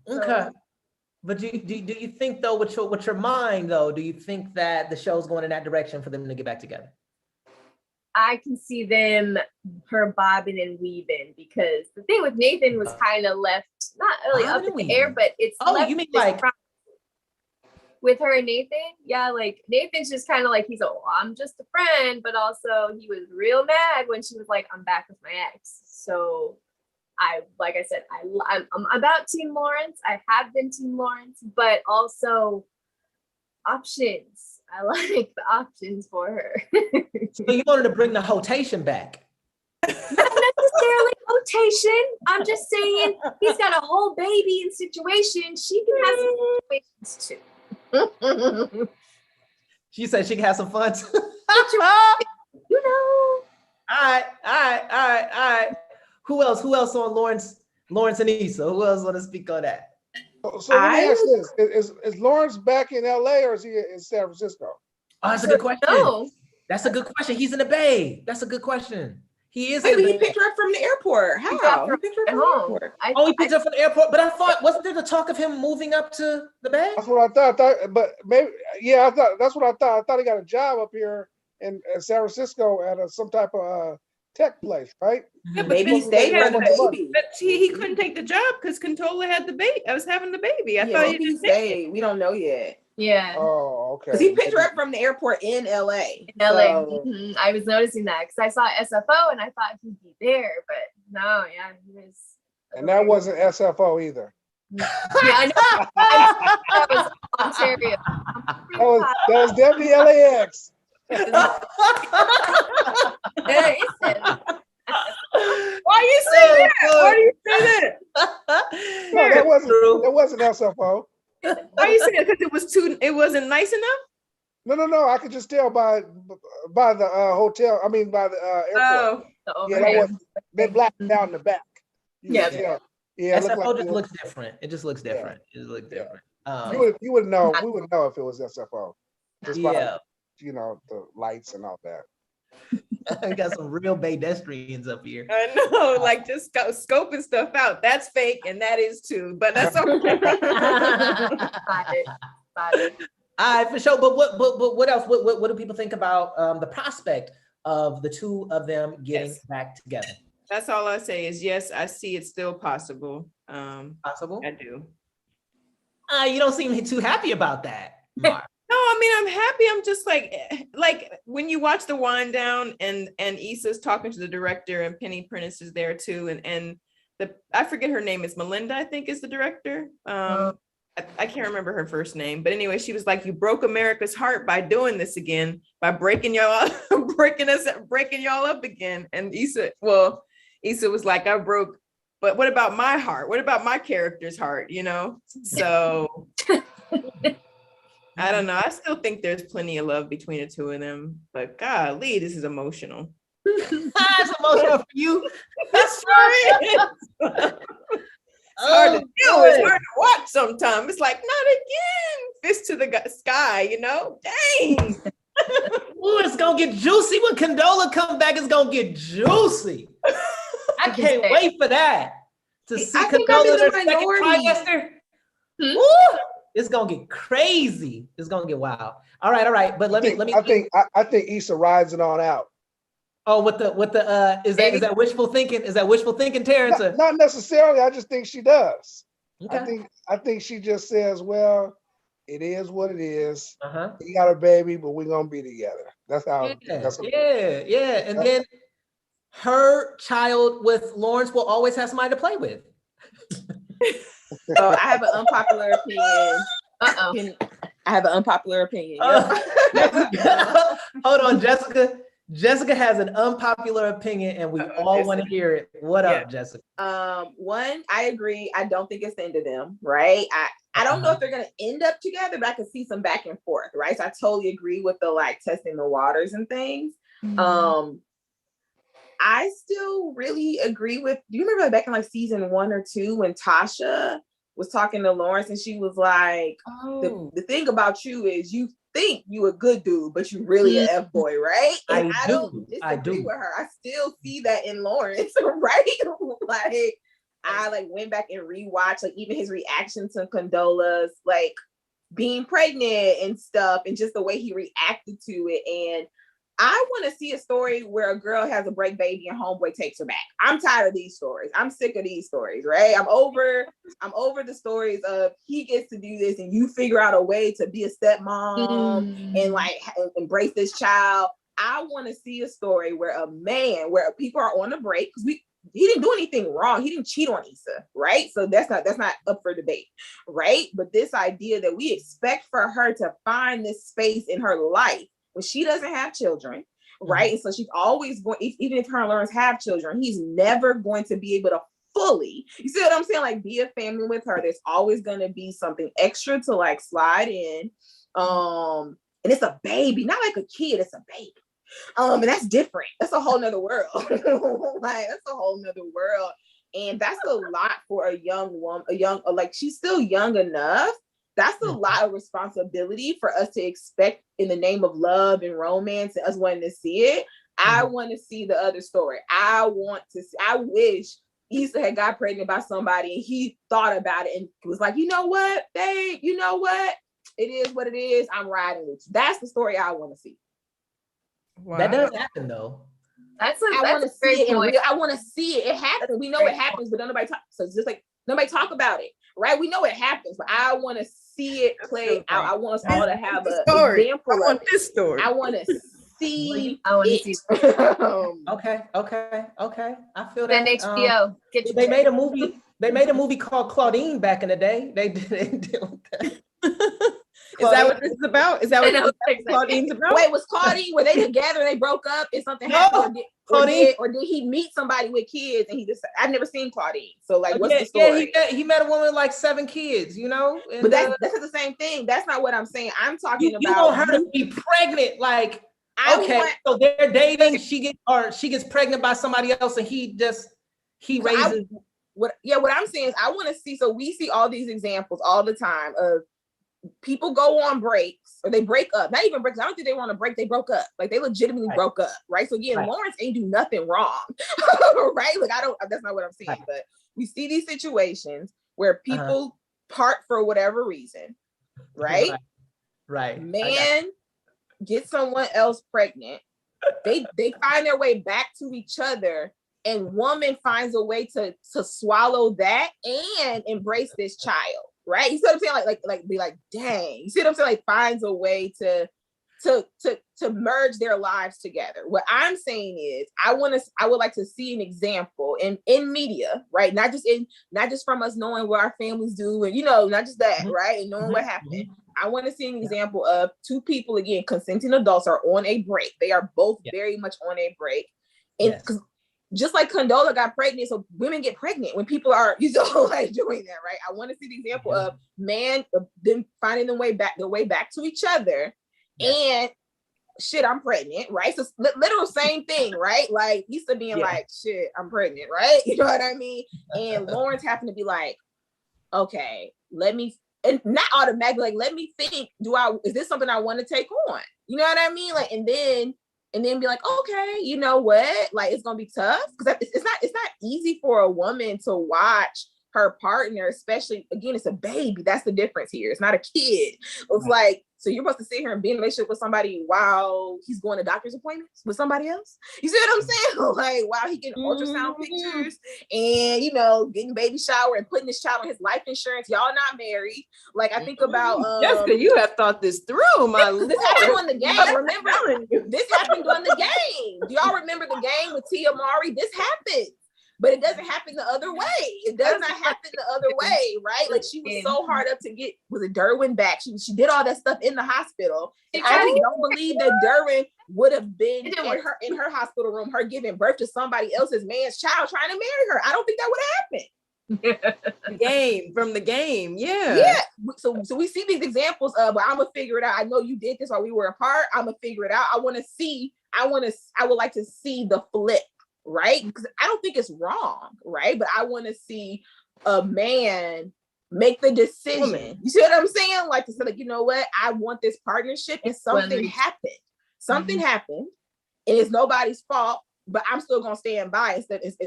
okay. But do you think though, with your mind though, do you think that the show's going in that direction for them to get back together? I can see her bobbing and weaving, because the thing with Nathan was kind of left not really up in the air, but it's you mean like with her and Nathan? Yeah, like Nathan's just kind of like, he's I'm just a friend, but also he was real mad when she was like, I'm back with my ex. So like I said, I'm about Team Lawrence. I have been Team Lawrence, but also options. I like the options for her. So you wanted to bring the rotation back? Not necessarily rotation. I'm just saying he's got a whole baby in situation. She can have some situations too. She said she can have some fun too. You know. All right. Who else on Lawrence and Issa? Who else want to speak on that? So let me ask this: is Lawrence back in LA or is he in San Francisco? Oh, that's a good question. No. That's a good question. He's in the Bay. That's a good question. He is. Maybe he picked her up from the airport. How? He picked her up from the airport. He picked her up from the airport. But I thought, wasn't there the talk of him moving up to the Bay? That's what I thought. But maybe, I thought that's what I thought. I thought he got a job up here in San Francisco at some type of tech place, right? Yeah, but Maybe he stayed for the baby. But he couldn't take the job because Contola had the baby. I was having the baby. I thought he stayed. We don't know yet. Yeah. Oh, okay. Because he picked her up from the airport in LA. So. I was noticing that because I saw SFO and I thought he'd be there, but no, he was. And that wasn't SFO either. Yeah, I know. That was Ontario. That was definitely LAX. Why you say that? Why do you say that? No, that wasn't SFO. Why you say that? Because it wasn't nice enough? No. I could just tell by the hotel. I mean, by the airport. Oh, yeah, that was they blacked down in the back. Yeah. SFO just looks different. It just looks different. It just looks different. You would know. We would know if it was SFO. Just by, the lights and all that. We got some real pedestrians up here. I know, like just scoping stuff out. That's fake, and that is too. But that's okay. Got it. All right, for sure. But what else? What do people think about the prospect of the two of them getting back together? That's all I say is yes. I see it's still possible. Possible? I do. You don't seem too happy about that, Mar. No, I mean, I'm happy. I'm just like when you watch the wind down and Issa's talking to the director and Penny Prentice is there too. And I forget her name is Melinda, I think is the director. I can't remember her first name, but anyway, she was like, you broke America's heart by doing this again, by breaking y'all up again. And Issa was like, I broke, but what about my heart? What about my character's heart? You know? So I don't know. I still think there's plenty of love between the two of them, but golly, this is emotional. It's emotional for you. That's right. It's hard to do. It's hard to watch sometimes. It's like, not again. Fist to the sky, you know? Dang. Ooh, it's gonna get juicy when Condola comes back. It's gonna get juicy. I can't wait for that. To see Condola in her second trimester. Ooh, it's gonna get crazy. It's gonna get wild. All right. But let me. I think Issa rides it on out. Oh, with the is that wishful thinking? Is that wishful thinking, Terrence? Not necessarily. I just think she does. Okay. I think she just says, well, it is what it is. Uh-huh. You got a baby, but we're gonna be together. That's how. Yeah. And then her child with Lawrence will always have somebody to play with. So I have an unpopular opinion. I have an unpopular opinion. Hold on, Jessica. Jessica has an unpopular opinion and we all want to hear it. What up, Jessica? One, I agree. I don't think it's the end of them, right? I don't know if they're gonna end up together, but I can see some back and forth, right? So I totally agree with the like testing the waters and things. Mm-hmm. I still really agree with, do you remember back in like season 1 or 2 when Tasha was talking to Lawrence and she was like, the thing about you is you think you a good dude, but you really an F-boy, right? And I don't disagree with her. I still see that in Lawrence, right? Like I like went back and rewatched like even his reaction to Condola's like being pregnant and stuff and just the way he reacted to it. And I want to see a story where a girl has a break baby and homeboy takes her back. I'm tired of these stories. I'm sick of these stories, right? I'm over the stories of he gets to do this and you figure out a way to be a stepmom and like embrace this child. I want to see a story where where people are on a break because he didn't do anything wrong. He didn't cheat on Issa, right? So that's not up for debate, right? But this idea that we expect for her to find this space in her life when she doesn't have children, right? And so she's always going, even if her and Lawrence have children, he's never going to be able to fully, you see what I'm saying? Like be a family with her. There's always going to be something extra to like slide in. And it's a baby, not like a kid, it's a baby. And that's different. That's a whole nother world. Like that's a whole nother world. And that's a lot for a young woman, like she's still young enough. That's a lot of responsibility for us to expect in the name of love and romance and us wanting to see it. I want to see the other story. I wish Issa had got pregnant by somebody and he thought about it and was like, you know what, babe, you know what? It is what it is. I'm riding with you. That's the story I want to see. Wow. That does happen though. I want to see it. I want to see it. It happens. We know it happens, but nobody talk. So it's just like nobody talk about it, right? We know it happens, but I want to see it play out. I want us all to have an example. I want this story. I want to see. Okay. I feel that. And HBO. They made a movie. They made a movie called Claudine back in the day. They deal with that. Is that what this is about? Is that what Claudine's about? Wait, was Claudine, were they together and they broke up and something happened? Or did he meet somebody with kids and he just, I've never seen Claudine. So like, what's the story? Yeah, he met a woman with like 7 kids, you know? And but that's the same thing. That's not what I'm saying. I'm talking about. You want her to be pregnant, like, so they're dating, she gets pregnant by somebody else and he raises. What I'm saying is I want to see, so we see all these examples all the time of people go on breaks or they break up, not even breaks. I don't think they want to break. They broke up. Like they legitimately broke up. Right. So again, Lawrence ain't do nothing wrong. Right. Like that's not what I'm saying, but we see these situations where people part for whatever reason. Right. Right. Man gets someone else pregnant. They find their way back to each other. And woman finds a way to swallow that and embrace this child, right? You see what I'm saying? Like be like, dang. You see what I'm saying? Like finds a way to merge their lives together. What I'm saying is I would like to see an example in media, right? Not just from us knowing what our families do and not just that, right? And knowing what happened. I want to see an example of two people, again, consenting adults are on a break. They are both very much on a break. And just like Condola got pregnant, so women get pregnant when people are like doing that, right? I want to see the example of them finding their way back to each other. And shit, I'm pregnant, right? So literal same thing, right? Like Issa being like, shit, I'm pregnant, right? You know what I mean? And Lawrence having to be like, okay, and not automatically, like, let me think, is this something I want to take on? You know what I mean? Like, and then be like, okay, you know what? Like, it's gonna be tough because it's not easy for a woman to watch her partner, especially, again, it's a baby. That's the difference here. It's not a kid. It's like, so you're supposed to sit here and be in a relationship with somebody while he's going to doctor's appointments with somebody else. You see what I'm saying? Like, while he getting ultrasound pictures and, getting baby shower and putting his child on his life insurance. Y'all not married. Like, I think about Jessica, you have thought this through, my this happened on the game. Remember, this happened on the game. Do y'all remember the game with Tia Mowry? This happened. But it doesn't happen the other way. It does not happen the other way, right? Like she was so hard up to get Derwin back. She did all that stuff in the hospital. And I just don't believe that Derwin would have been in her hospital room, her giving birth to somebody else's man's child trying to marry her. I don't think that would happen. From the game, yeah. So we see these examples of, well, I'm gonna figure it out. I know you did this while we were apart. I'm gonna figure it out. I would like to see the flip. Right? Because I don't think it's wrong, right? But I want to see a man make the decision. You see what I'm saying? Like to say, like, you know what? I want this partnership, and something happened. Something happened, and it's nobody's fault. But I'm still gonna stand by.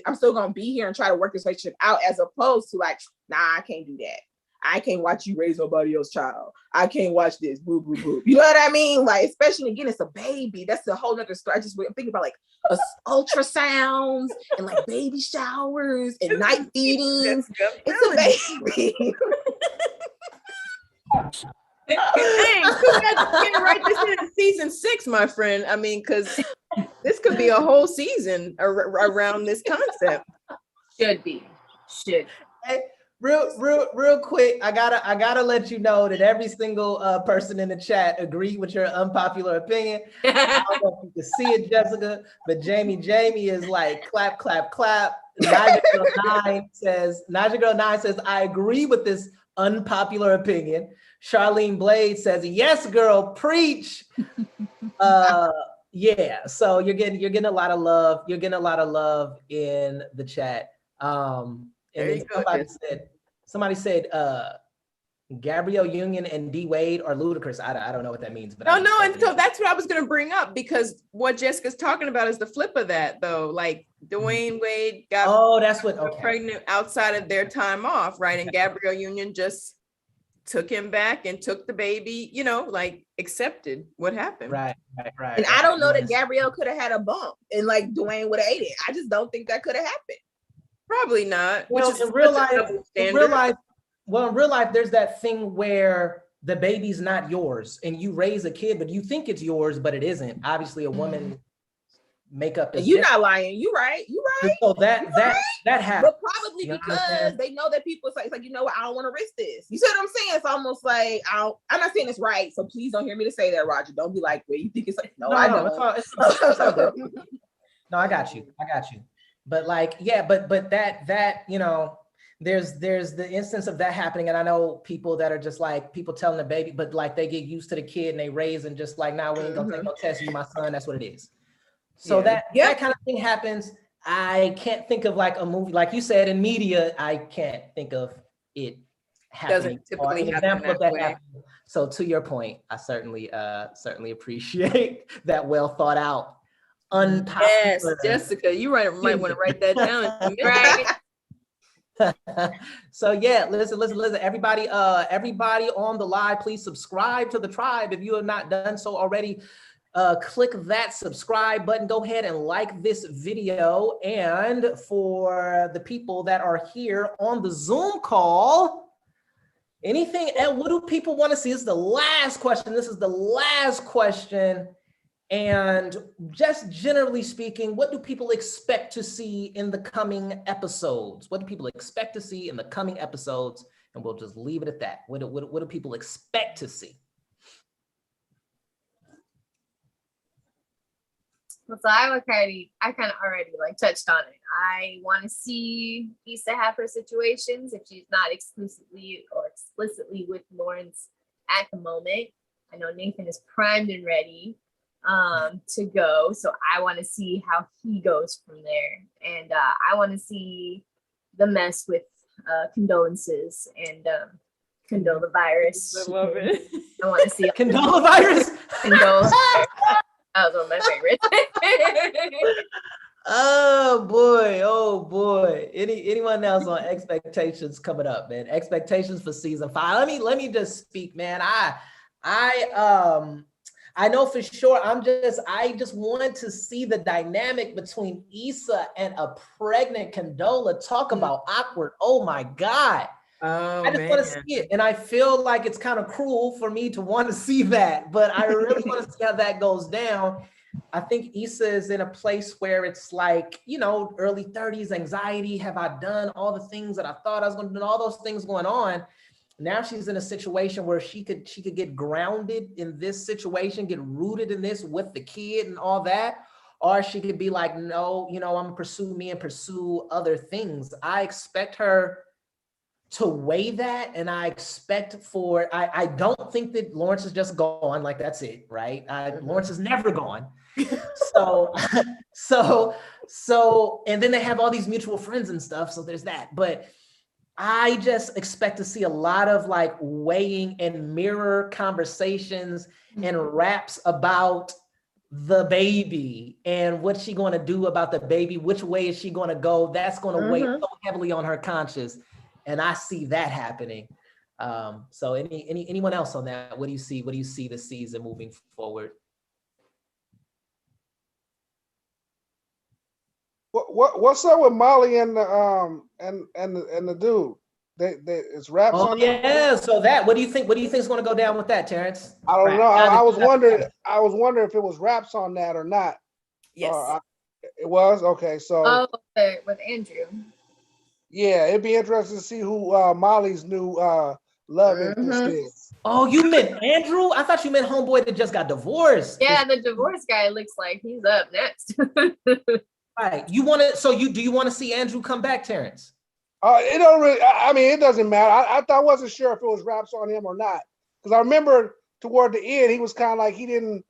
I'm still gonna be here and try to work this relationship out, as opposed to like, nah, I can't do that. I can't watch you raise nobody else's child. I can't watch this. Boo, boo, boo. You know what I mean? Like, especially again, it's a baby. That's a whole nother story. I'm thinking about like ultrasounds and like baby showers and night feedings. It's a baby. Right, this is season 6, my friend. I mean, because this could be a whole season around this concept. Should. Hey, real quick, I gotta let you know that every single person in the chat agreed with your unpopular opinion. I don't know if you can see it, Jessica, but Jamie is like clap, clap, clap. Naja Girl 9 says, I agree with this unpopular opinion. Charlene Blade says, yes, girl, preach. Yeah, so you're getting a lot of love. You're getting a lot of love in the chat. And then somebody said Gabrielle Union and D Wade are ludicrous. I don't know what that means, but no, and so that's what I was going to bring up, because what Jessica's talking about is the flip of that, though. Like Dwayne Wade got pregnant outside of their time off, right? And Gabrielle Union just took him back and took the baby, like accepted what happened. Right. And I don't know that Gabrielle could have had a bump and like Dwayne would have ate it. I just don't think that could have happened. Probably not. Well, in real life, there's that thing where the baby's not yours and you raise a kid, but you think it's yours, but it isn't. Obviously, a woman makeup is you're not lying. You're right. So that happens. But probably because they know that people it's like, you know what, I don't want to risk this. You see what I'm saying? It's almost like I'm not saying it's right, so please don't hear me to say that, Roger. Don't be like, well, you think it's like, no, I know. It's all good. No, I got you. But like, yeah, but that there's the instance of that happening, and I know people that are just like people telling the baby, but like they get used to the kid and they raise and just like, nah, we ain't gonna take no test. You my son. That's what it is. So that kind of thing happens. I can't think of like a movie, like you said, in media. I can't think of it happening. Doesn't typically happen that way. So to your point, I certainly appreciate that well thought out. Unpopular. Yes, Jessica, you might want to write that down. Right. So yeah, listen. Everybody on the live, please subscribe to the tribe if you have not done so already. Click that subscribe button. Go ahead and like this video. And for the people that are here on the Zoom call, Anything else? What do people want to see? This is the last question. And just generally speaking, what do people expect to see in the coming episodes? And we'll just leave it at that. What do people expect to see? So I kind of already like touched on it. I want to see Issa have her situations if she's not exclusively or explicitly with Lawrence at the moment. I know Nathan is primed and ready to go, so I want to see how he goes from there, and I want to see the mess with condolences and condole the virus. I love it. I want to see Condole the virus. condole. That was one of my favorites. Oh boy. Anyone else on expectations coming up, man? Expectations for season 5. Let me just speak, man. I know for sure I just wanted to see the dynamic between Issa and a pregnant Condola. Talk about awkward. Oh my God. Oh, I just want to see it. And I feel like it's kind of cruel for me to want to see that, but I really want to see how that goes down. I think Issa is in a place where it's like, early 30s, anxiety. Have I done all the things that I thought I was going to do? All those things going on. Now she's in a situation where she could get grounded in this situation, get rooted in this with the kid and all that. Or she could be like, no, I'm gonna pursue me and pursue other things. I expect her to weigh that, and I expect I don't think that Lawrence is just gone, like that's it, right? Lawrence is never gone. So, and then they have all these mutual friends and stuff, so there's that. But I just expect to see a lot of like weighing and mirror conversations and raps about the baby and what's she going to do about the baby, which way is she going to go. That's going to weigh so heavily on her conscience. And I see that happening. So anyone else on that? What do you see? What do you see this season moving forward? What's up with Molly and the and the dude? They it's raps on them? Yeah. So what do you think? What do you think is going to go down with that, Terrence? I don't know. I was wondering if it was raps on that or not. Yes. It was okay. So with Andrew. Yeah, it'd be interesting to see who Molly's new love interest is. Oh, you meant Andrew? I thought you meant homeboy that just got divorced. Yeah, the divorce guy looks like he's up next. Right. Do you want to see Andrew come back, Terrence? It don't really. I mean, it doesn't matter. I wasn't sure if it was raps on him or not, because I remember toward the end he was kind of like he didn't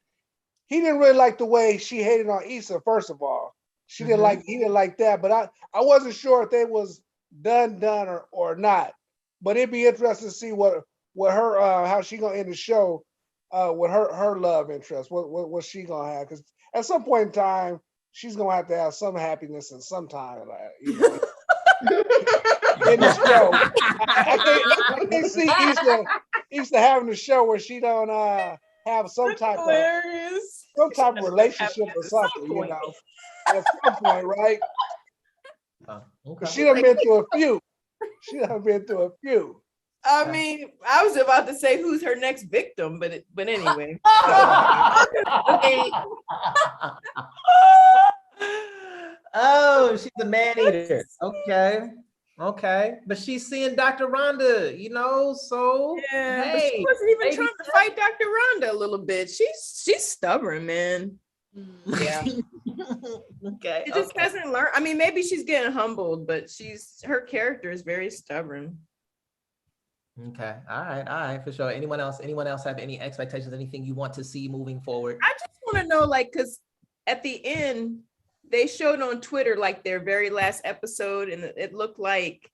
really like the way she hated on Issa. First of all, he didn't like that. But I wasn't sure if they was done or not. But it'd be interesting to see what her how she gonna end the show with her love interest. What she gonna have? Because at some point in time she's gonna have some happiness in some time. In the show, I can see Issa having a show where she don't have some type of relationship or something, at some point, right? Okay. She done been through a few. I mean, I was about to say who's her next victim, but anyway. Okay. Oh, she's a man eater. Okay. But she's seeing Dr. Rhonda, so yeah, hey, but she wasn't even trying to fight Dr. Rhonda a little bit. She's stubborn, man. Yeah. Okay. She just hasn't learned. I mean, maybe she's getting humbled, but her character is very stubborn. Okay. All right, for sure. Anyone else have any expectations, anything you want to see moving forward? I just want to know, because at the end, they showed on Twitter, their very last episode, and it looked like,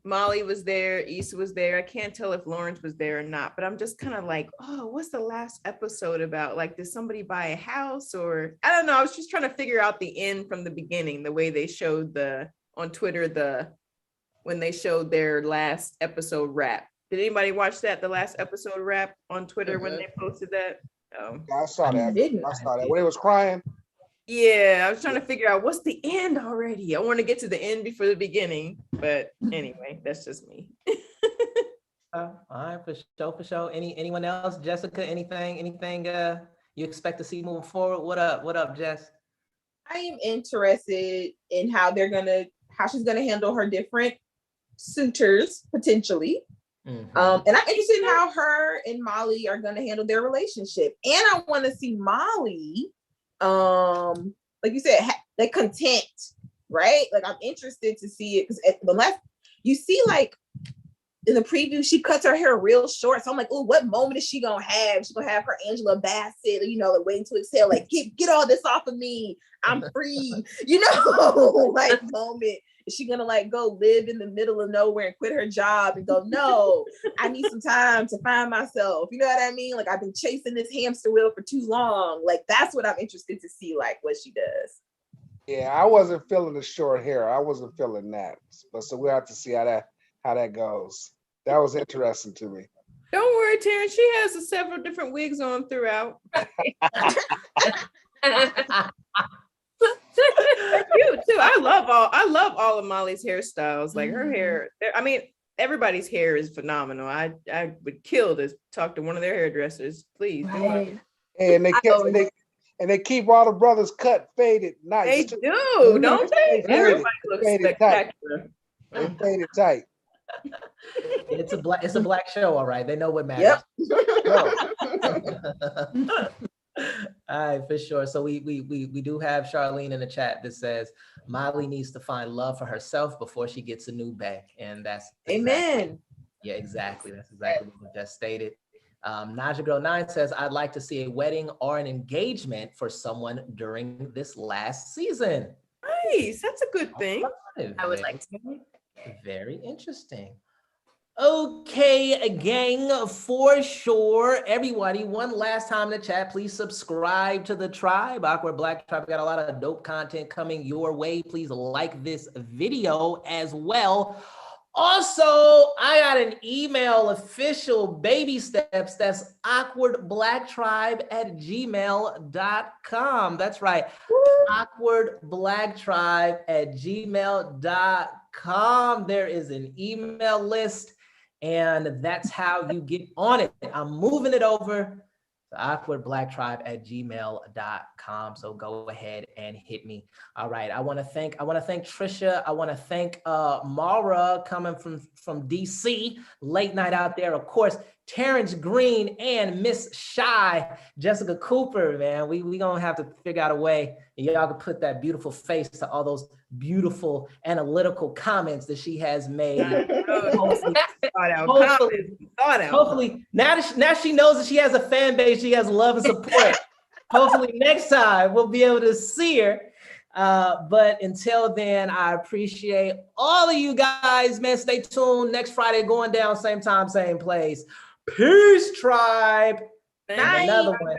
Molly was there, Issa was there. I can't tell if Lawrence was there or not, but I'm just kind of like, oh, what's the last episode about? Did somebody buy a house? Or I don't know. I was just trying to figure out the end from the beginning, the way they showed on Twitter, when they showed their last episode wrap. Did anybody watch that? The last episode wrap on Twitter when they posted that? Oh. Yeah, I saw that. When it was crying. Yeah, I was trying to figure out what's the end already. I want to get to the end before the beginning, but anyway, that's just me. All right, for sure. Anyone else? Jessica, anything you expect to see moving forward? What up, Jess? I am interested in how she's gonna handle her different suitors potentially. Mm-hmm. And I'm interested in how her and Molly are gonna handle their relationship. And I want to see Molly, like you said, like content, right? Like I'm interested to see it because the last you see, like in the preview, she cuts her hair real short. So I'm like, oh, what moment is she gonna have? She's gonna have her Angela Bassett, like waiting to exhale, like get all this off of me. I'm free, like moment. Is she gonna like go live in the middle of nowhere and quit her job and go, no, I need some time to find myself? You know what I mean? Like I've been chasing this hamster wheel for too long. Like that's what I'm interested to see, like what she does. Yeah, I wasn't feeling the short hair. I wasn't feeling that. But so we'll have to see how that goes. That was interesting to me. Don't worry, Terrence. She has several different wigs on throughout. Cute too. I love all of Molly's hairstyles. Like her hair. I mean, everybody's hair is phenomenal. I would kill to talk to one of their hairdressers. Please. Right. And they keep all the brothers cut faded nice. They do, don't they? Everybody looks spectacular. They faded tight. It's a black show, all right. They know what matters. Yep. All right, for sure. So we do have Charlene in the chat that says Molly needs to find love for herself before she gets a new bag, and that's Amen. Yeah, exactly. That's exactly what we just stated. Naja Girl 9 says, I'd like to see a wedding or an engagement for someone during this last season. Nice. That's a good thing. I would like to. Very interesting. Okay, gang, for sure. Everybody, one last time in the chat, please subscribe to the tribe. Awkward Black Tribe got a lot of dope content coming your way. Please like this video as well. Also, I got an email, official baby steps. That's awkwardblacktribe@gmail.com. That's right. awkwardblacktribe@gmail.com. There is an email list, and that's how you get on it. I'm moving it over to awkwardblacktribe@gmail.com. So go ahead and hit me. All right. I want to thank Trisha. I want to thank Mara coming from DC, late night out there. Of course, Terrence Green and Miss Shy, Jessica Cooper, man. We gonna have to figure out a way and y'all can put that beautiful face to all those beautiful analytical comments that she has made. Hopefully, now she knows that she has a fan base, she has love and support. Hopefully next time we'll be able to see her. But until then, I appreciate all of you guys, man. Stay tuned. Next Friday, going down, same time, same place. Peace, tribe. Bye. Another one.